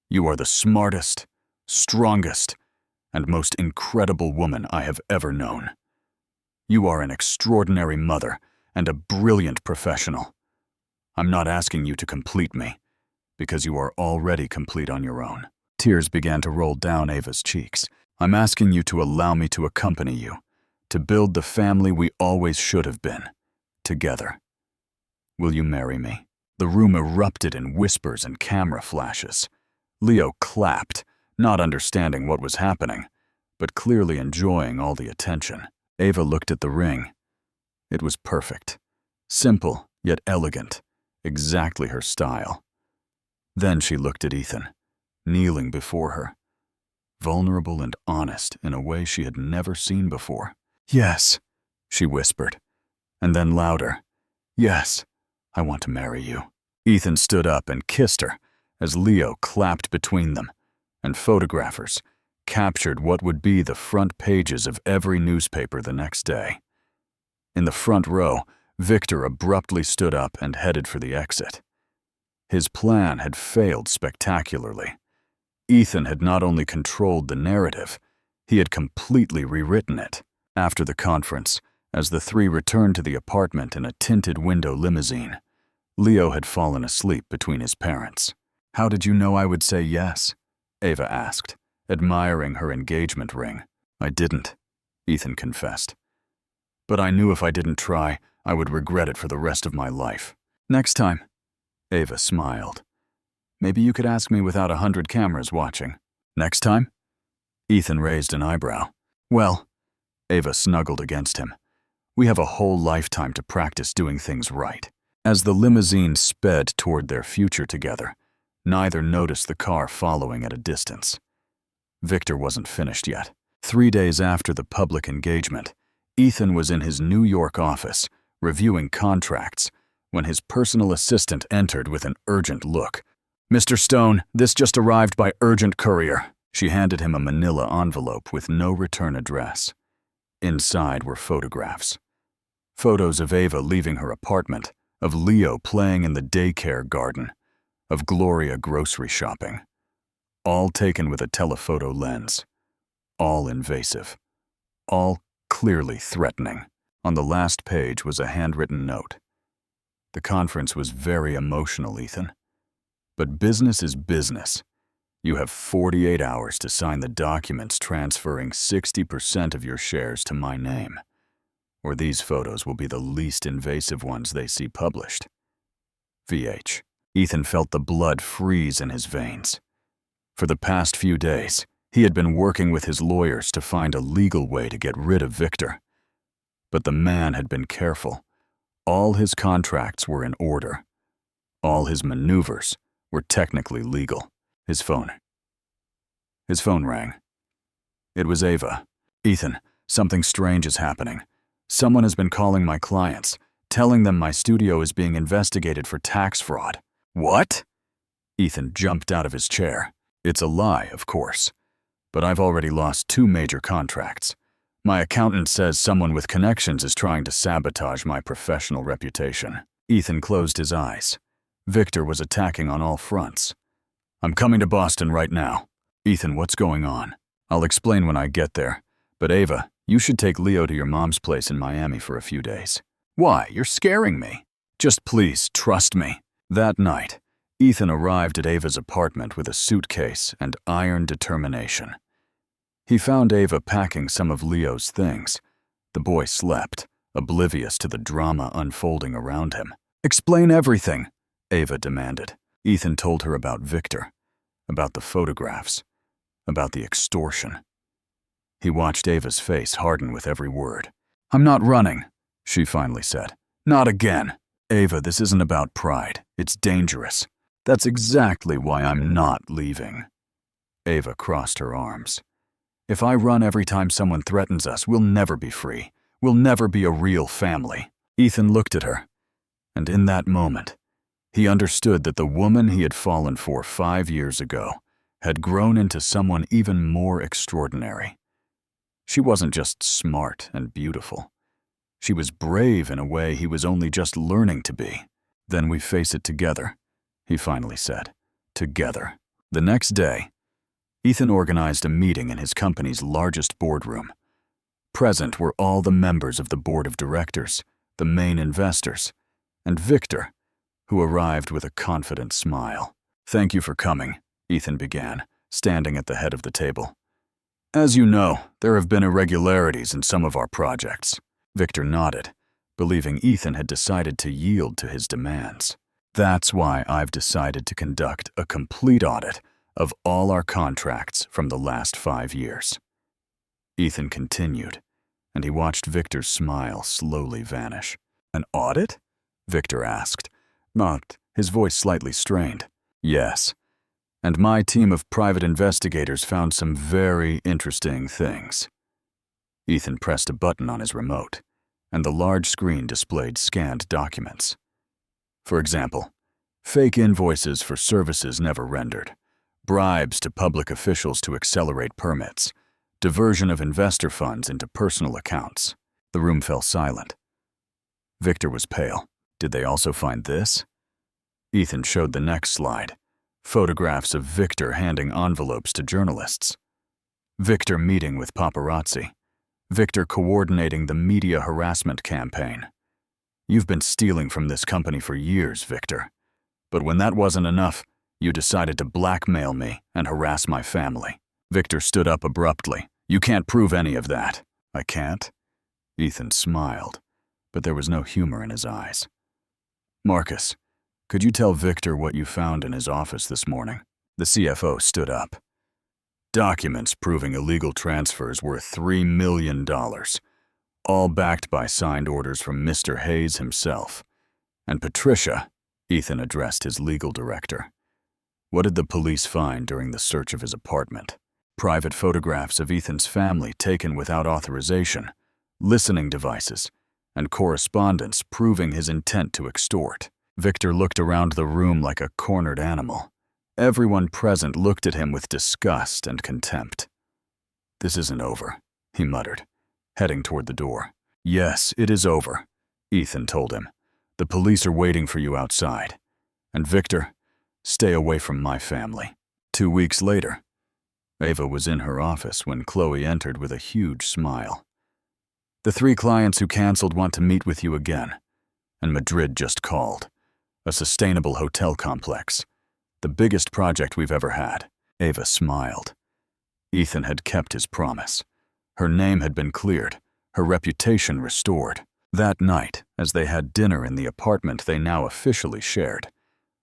"You are the smartest, strongest, and most incredible woman I have ever known. You are an extraordinary mother and a brilliant professional. I'm not asking you to complete me, because you are already complete on your own." Tears began to roll down Ava's cheeks. "I'm asking you to allow me to accompany you, to build the family we always should have been, together. Will you marry me?" The room erupted in whispers and camera flashes. Leo clapped, not understanding what was happening, but clearly enjoying all the attention. Ava looked at the ring. It was perfect. Simple, yet elegant. Exactly her style. Then she looked at Ethan, kneeling before her, vulnerable and honest in a way she had never seen before. "Yes," she whispered, and then louder, "Yes, I want to marry you." Ethan stood up and kissed her as Leo clapped between them, and photographers captured what would be the front pages of every newspaper the next day. In the front row, Victor abruptly stood up and headed for the exit. His plan had failed spectacularly. Ethan had not only controlled the narrative, he had completely rewritten it. After the conference, as the three returned to the apartment in a tinted window limousine, Leo had fallen asleep between his parents. "How did you know I would say yes?" Ava asked, admiring her engagement ring. "I didn't," Ethan confessed. "But I knew if I didn't try, I would regret it for the rest of my life." "Next time," Ava smiled. "Maybe you could ask me without 100 cameras watching." "Next time?" Ethan raised an eyebrow. "Well," Ava snuggled against him, "we have a whole lifetime to practice doing things right." As the limousine sped toward their future together, neither noticed the car following at a distance. Victor wasn't finished yet. 3 days after the public engagement, Ethan was in his New York office, reviewing contracts, when his personal assistant entered with an urgent look. "Mr. Stone, this just arrived by urgent courier." She handed him a manila envelope with no return address. Inside were photographs. Photos of Ava leaving her apartment, of Leo playing in the daycare garden, of Gloria grocery shopping. All taken with a telephoto lens. All invasive. All clearly threatening. On the last page was a handwritten note. "The conference was very emotional, Ethan. But business is business. You have 48 hours to sign the documents transferring 60% of your shares to my name, or these photos will be the least invasive ones they see published. VH." Ethan felt the blood freeze in his veins. For the past few days, he had been working with his lawyers to find a legal way to get rid of Victor. But the man had been careful. All his contracts were in order. All his maneuvers were technically legal. His phone rang. It was Ava. "Ethan, something strange is happening. Someone has been calling my clients, telling them my studio is being investigated for tax fraud." "What?" Ethan jumped out of his chair. "It's a lie, of course. But I've already lost 2 major contracts. My accountant says someone with connections is trying to sabotage my professional reputation." Ethan closed his eyes. Victor was attacking on all fronts. "I'm coming to Boston right now." "Ethan, what's going on?" "I'll explain when I get there. But Ava, you should take Leo to your mom's place in Miami for a few days." "Why? You're scaring me." "Just please, trust me." That night, Ethan arrived at Ava's apartment with a suitcase and iron determination. He found Ava packing some of Leo's things. The boy slept, oblivious to the drama unfolding around him. "Explain everything," Ava demanded. Ethan told her about Victor, about the photographs, about the extortion. He watched Ava's face harden with every word. "I'm not running," she finally said. "Not again." "Ava, this isn't about pride. It's dangerous. That's exactly why I'm not leaving." Ava crossed her arms. "If I run every time someone threatens us, we'll never be free. We'll never be a real family." Ethan looked at her, and in that moment, he understood that the woman he had fallen for 5 years ago had grown into someone even more extraordinary. She wasn't just smart and beautiful. She was brave in a way he was only just learning to be. "Then we face it together," he finally said. "Together." The next day, Ethan organized a meeting in his company's largest boardroom. Present were all the members of the board of directors, the main investors, and Victor, who arrived with a confident smile. "Thank you for coming," Ethan began, standing at the head of the table. "As you know, there have been irregularities in some of our projects." Victor nodded, believing Ethan had decided to yield to his demands. "That's why I've decided to conduct a complete audit of all our contracts from the last 5 years. Ethan continued, and he watched Victor's smile slowly vanish. "An audit?" Victor asked, but his voice slightly strained. "Yes, and my team of private investigators found some very interesting things." Ethan pressed a button on his remote, and the large screen displayed scanned documents. For example, fake invoices for services never rendered, bribes to public officials to accelerate permits, diversion of investor funds into personal accounts. The room fell silent. Victor was pale. "Did they also find this?" Ethan showed the next slide, photographs of Victor handing envelopes to journalists. Victor meeting with paparazzi. Victor coordinating the media harassment campaign. "You've been stealing from this company for years, Victor. But when that wasn't enough, you decided to blackmail me and harass my family." Victor stood up abruptly. "You can't prove any of that." "I can't?" Ethan smiled, but there was no humor in his eyes. "Marcus, could you tell Victor what you found in his office this morning?" The CFO stood up. "Documents proving illegal transfers worth $3 million, all backed by signed orders from Mr. Hayes himself. And Patricia," Ethan addressed his legal director. "What did the police find during the search of his apartment?" "Private photographs of Ethan's family taken without authorization, listening devices, and correspondence proving his intent to extort." Victor looked around the room like a cornered animal. Everyone present looked at him with disgust and contempt. "This isn't over," he muttered, heading toward the door. "Yes, it is over," Ethan told him. "The police are waiting for you outside. And Victor, stay away from my family." 2 weeks later, Ava was in her office when Chloe entered with a huge smile. "The 3 clients who canceled want to meet with you again. And Madrid just called. A sustainable hotel complex. The biggest project we've ever had." Ava smiled. Ethan had kept his promise. Her name had been cleared, her reputation restored. That night, as they had dinner in the apartment they now officially shared,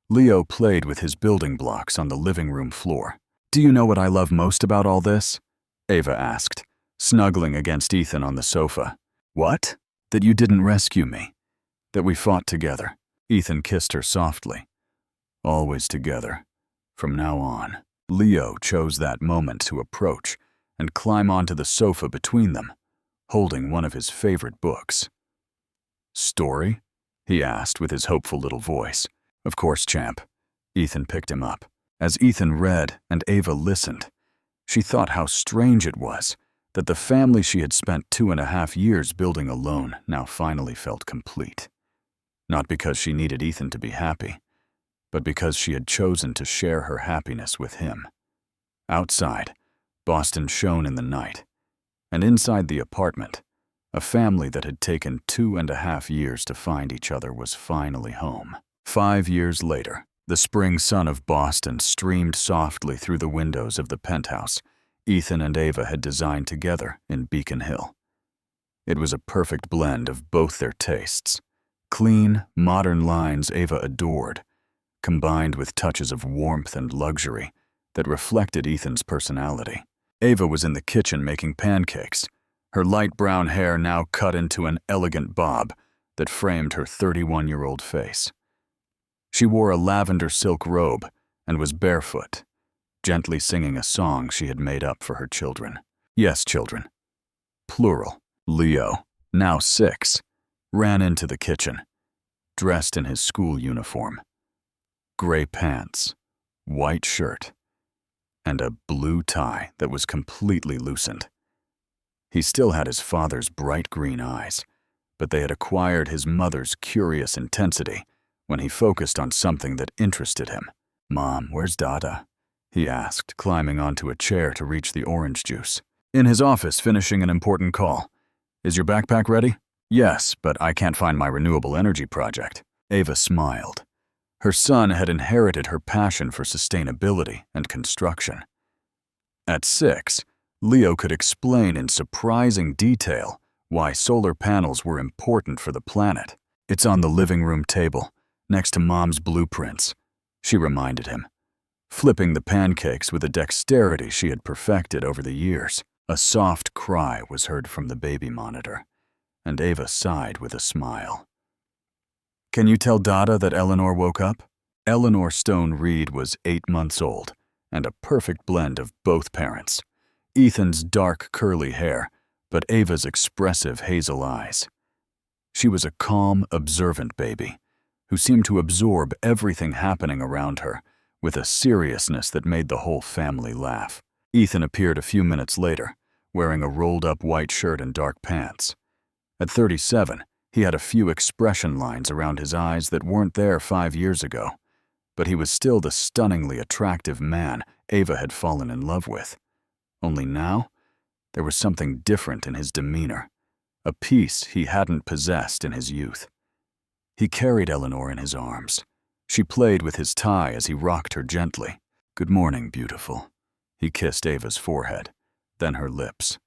Leo played with his building blocks on the living room floor. "Do you know what I love most about all this?" Ava asked, snuggling against Ethan on the sofa. "What?" "That you didn't rescue me. That we fought together." Ethan kissed her softly. "Always together. From now on." Leo chose that moment to approach and climb onto the sofa between them, holding one of his favorite books. "Story?" he asked with his hopeful little voice. "Of course, champ." Ethan picked him up. As Ethan read and Ava listened, she thought how strange it was that the family she had spent 2.5 years building alone now finally felt complete. Not because she needed Ethan to be happy, but because she had chosen to share her happiness with him. Outside, Boston shone in the night, and inside the apartment, a family that had taken 2.5 years to find each other was finally home. 5 years later, the spring sun of Boston streamed softly through the windows of the penthouse Ethan and Ava had designed together in Beacon Hill. It was a perfect blend of both their tastes. Clean, modern lines Ava adored, combined with touches of warmth and luxury that reflected Ethan's personality. Ava was in the kitchen making pancakes, her light brown hair now cut into an elegant bob that framed her 31-year-old face. She wore a lavender silk robe and was barefoot, gently singing a song she had made up for her children. Yes, children. Plural. Leo, now 6, ran into the kitchen, dressed in his school uniform. Gray pants, white shirt, and a blue tie that was completely loosened. He still had his father's bright green eyes, but they had acquired his mother's curious intensity when he focused on something that interested him. "Mom, where's Dada?" he asked, climbing onto a chair to reach the orange juice. "In his office, finishing an important call. Is your backpack ready?" "Yes, but I can't find my renewable energy project." Ava smiled. Her son had inherited her passion for sustainability and construction. At 6, Leo could explain in surprising detail why solar panels were important for the planet. "It's on the living room table, next to Mom's blueprints," she reminded him, flipping the pancakes with a dexterity she had perfected over the years. A soft cry was heard from the baby monitor, and Ava sighed with a smile. "Can you tell Dada that Eleanor woke up?" Eleanor Stone Reed was 8 months old, and a perfect blend of both parents. Ethan's dark, curly hair, but Ava's expressive hazel eyes. She was a calm, observant baby who seemed to absorb everything happening around her with a seriousness that made the whole family laugh. Ethan appeared a few minutes later, wearing a rolled-up white shirt and dark pants. At 37, he had a few expression lines around his eyes that weren't there 5 years ago, but he was still the stunningly attractive man Ava had fallen in love with. Only now, there was something different in his demeanor, a peace he hadn't possessed in his youth. He carried Eleanor in his arms. She played with his tie as he rocked her gently. "Good morning, beautiful." He kissed Ava's forehead, then her lips.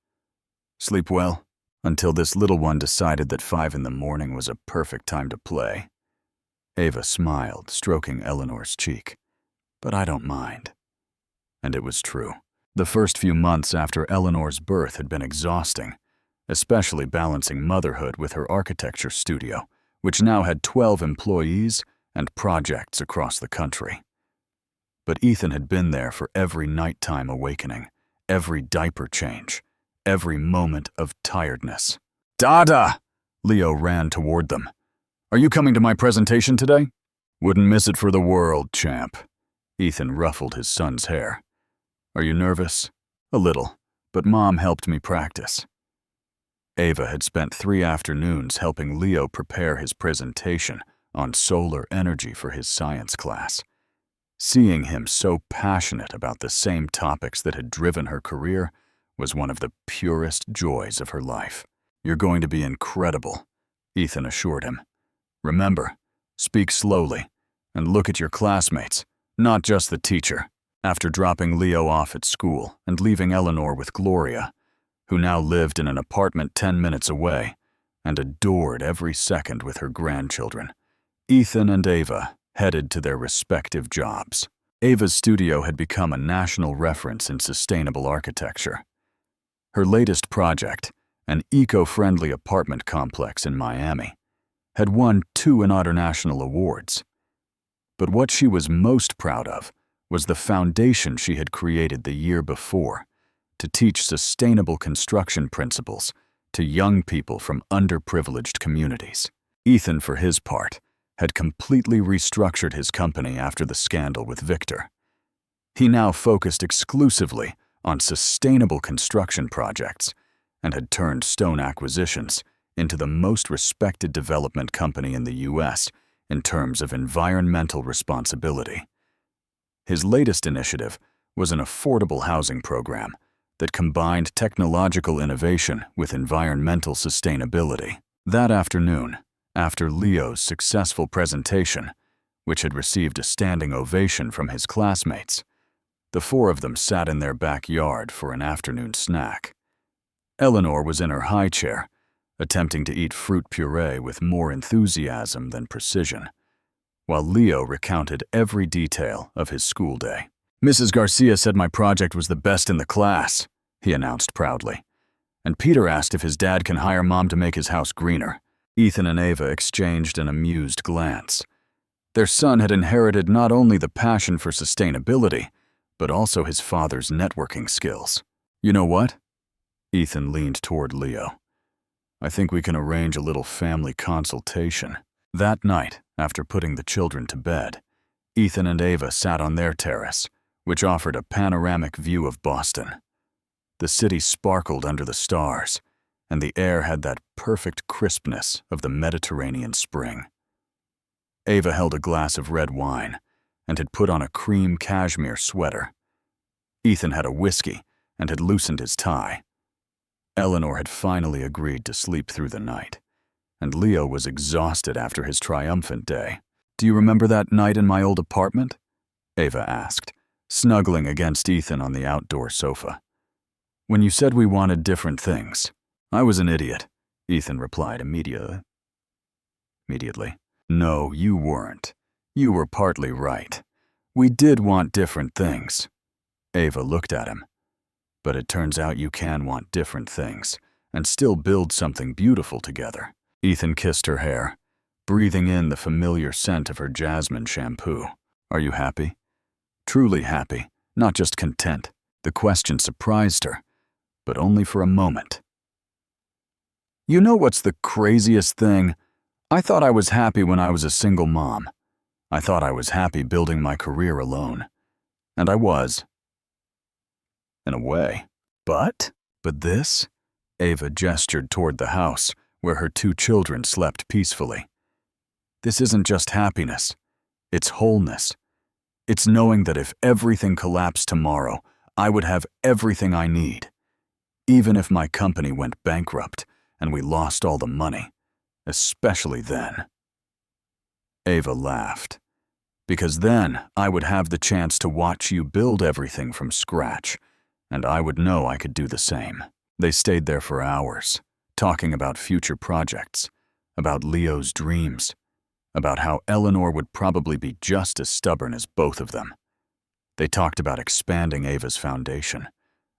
"Sleep well?" Until this little one decided that 5 in the morning was a perfect time to play. Ava smiled, stroking Eleanor's cheek. "But I don't mind." And it was true. The first few months after Eleanor's birth had been exhausting, especially balancing motherhood with her architecture studio, which now had 12 employees and projects across the country. But Ethan had been there for every nighttime awakening, every diaper change, every moment of tiredness. "Dada!" Leo ran toward them. "Are you coming to my presentation today?" "Wouldn't miss it for the world, champ." Ethan ruffled his son's hair. "Are you nervous?" "A little, but Mom helped me practice." Ava had spent 3 afternoons helping Leo prepare his presentation on solar energy for his science class. Seeing him so passionate about the same topics that had driven her career was one of the purest joys of her life. "You're going to be incredible," Ethan assured him. "Remember, speak slowly and look at your classmates, not just the teacher." After dropping Leo off at school and leaving Eleanor with Gloria, who now lived in an apartment 10 minutes away and adored every second with her grandchildren, Ethan and Ava headed to their respective jobs. Ava's studio had become a national reference in sustainable architecture. Her latest project, an eco-friendly apartment complex in Miami, had won 2 international awards. But what she was most proud of was the foundation she had created the year before to teach sustainable construction principles to young people from underprivileged communities. Ethan, for his part, had completely restructured his company after the scandal with Victor. He now focused exclusively on sustainable construction projects and had turned Stone Acquisitions into the most respected development company in the U.S. in terms of environmental responsibility. His latest initiative was an affordable housing program that combined technological innovation with environmental sustainability. That afternoon, after Leo's successful presentation, which had received a standing ovation from his classmates, the 4 of them sat in their backyard for an afternoon snack. Eleanor was in her high chair, attempting to eat fruit puree with more enthusiasm than precision, while Leo recounted every detail of his school day. "Mrs. Garcia said my project was the best in the class," he announced proudly. "And Peter asked if his dad can hire Mom to make his house greener." Ethan and Ava exchanged an amused glance. Their son had inherited not only the passion for sustainability, but also his father's networking skills. "You know what?" Ethan leaned toward Leo. "I think we can arrange a little family consultation." That night, after putting the children to bed, Ethan and Ava sat on their terrace, which offered a panoramic view of Boston. The city sparkled under the stars, and the air had that perfect crispness of the Mediterranean spring. Ava held a glass of red wine and had put on a cream cashmere sweater. Ethan had a whiskey and had loosened his tie. Eleanor had finally agreed to sleep through the night, and Leo was exhausted after his triumphant day. "Do you remember that night in my old apartment?" Ava asked, snuggling against Ethan on the outdoor sofa. "When you said we wanted different things." "I was an idiot," Ethan replied immediately. "No, you weren't. You were partly right. We did want different things." Ava looked at him. "But it turns out you can want different things and still build something beautiful together." Ethan kissed her hair, breathing in the familiar scent of her jasmine shampoo. "Are you happy?" "Truly happy, not just content." The question surprised her, but only for a moment. "You know what's the craziest thing? I thought I was happy when I was a single mom. I thought I was happy building my career alone. And I was. In a way. But this?" Ava gestured toward the house, where her 2 children slept peacefully. "This isn't just happiness. It's wholeness. It's knowing that if everything collapsed tomorrow, I would have everything I need. Even if my company went bankrupt and we lost all the money, especially then." Ava laughed. "Because then I would have the chance to watch you build everything from scratch, and I would know I could do the same." They stayed there for hours, talking about future projects, about Leo's dreams, about how Eleanor would probably be just as stubborn as both of them. They talked about expanding Ava's foundation,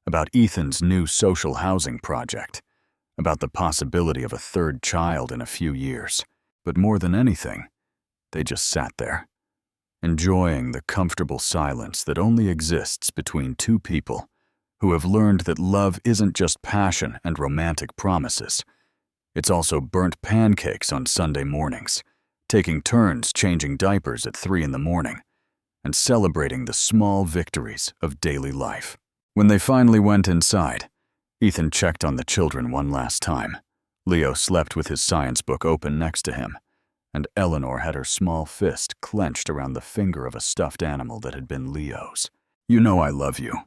about Ethan's new social housing project, about the possibility of a 3rd child in a few years. But more than anything, they just sat there, enjoying the comfortable silence that only exists between 2 people who have learned that love isn't just passion and romantic promises. It's also burnt pancakes on Sunday mornings, taking turns changing diapers at 3 in the morning, and celebrating the small victories of daily life. When they finally went inside, Ethan checked on the children one last time. Leo slept with his science book open next to him, and Eleanor had her small fist clenched around the finger of a stuffed animal that had been Leo's. "You know I love you,"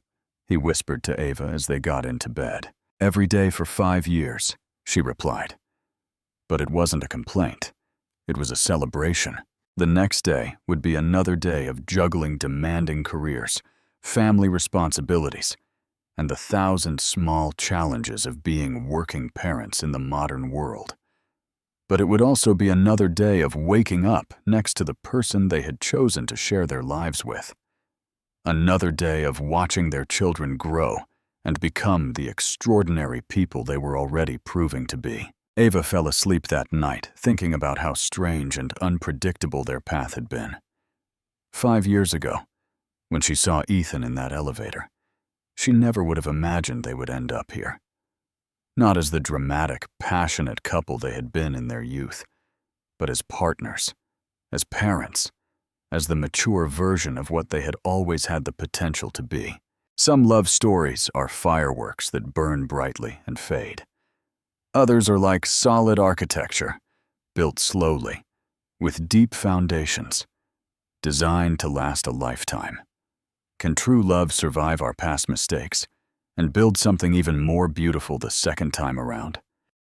he whispered to Ava as they got into bed. "Every day for 5 years," she replied. But it wasn't a complaint. It was a celebration. The next day would be another day of juggling demanding careers, family responsibilities, and the 1,000 small challenges of being working parents in the modern world. But it would also be another day of waking up next to the person they had chosen to share their lives with. Another day of watching their children grow and become the extraordinary people they were already proving to be. Ava fell asleep that night, thinking about how strange and unpredictable their path had been. 5 years ago, when she saw Ethan in that elevator, she never would have imagined they would end up here. Not as the dramatic, passionate couple they had been in their youth, but as partners, as parents, as the mature version of what they had always had the potential to be. Some love stories are fireworks that burn brightly and fade. Others are like solid architecture, built slowly, with deep foundations, designed to last a lifetime. Can true love survive our past mistakes and build something even more beautiful the second time around?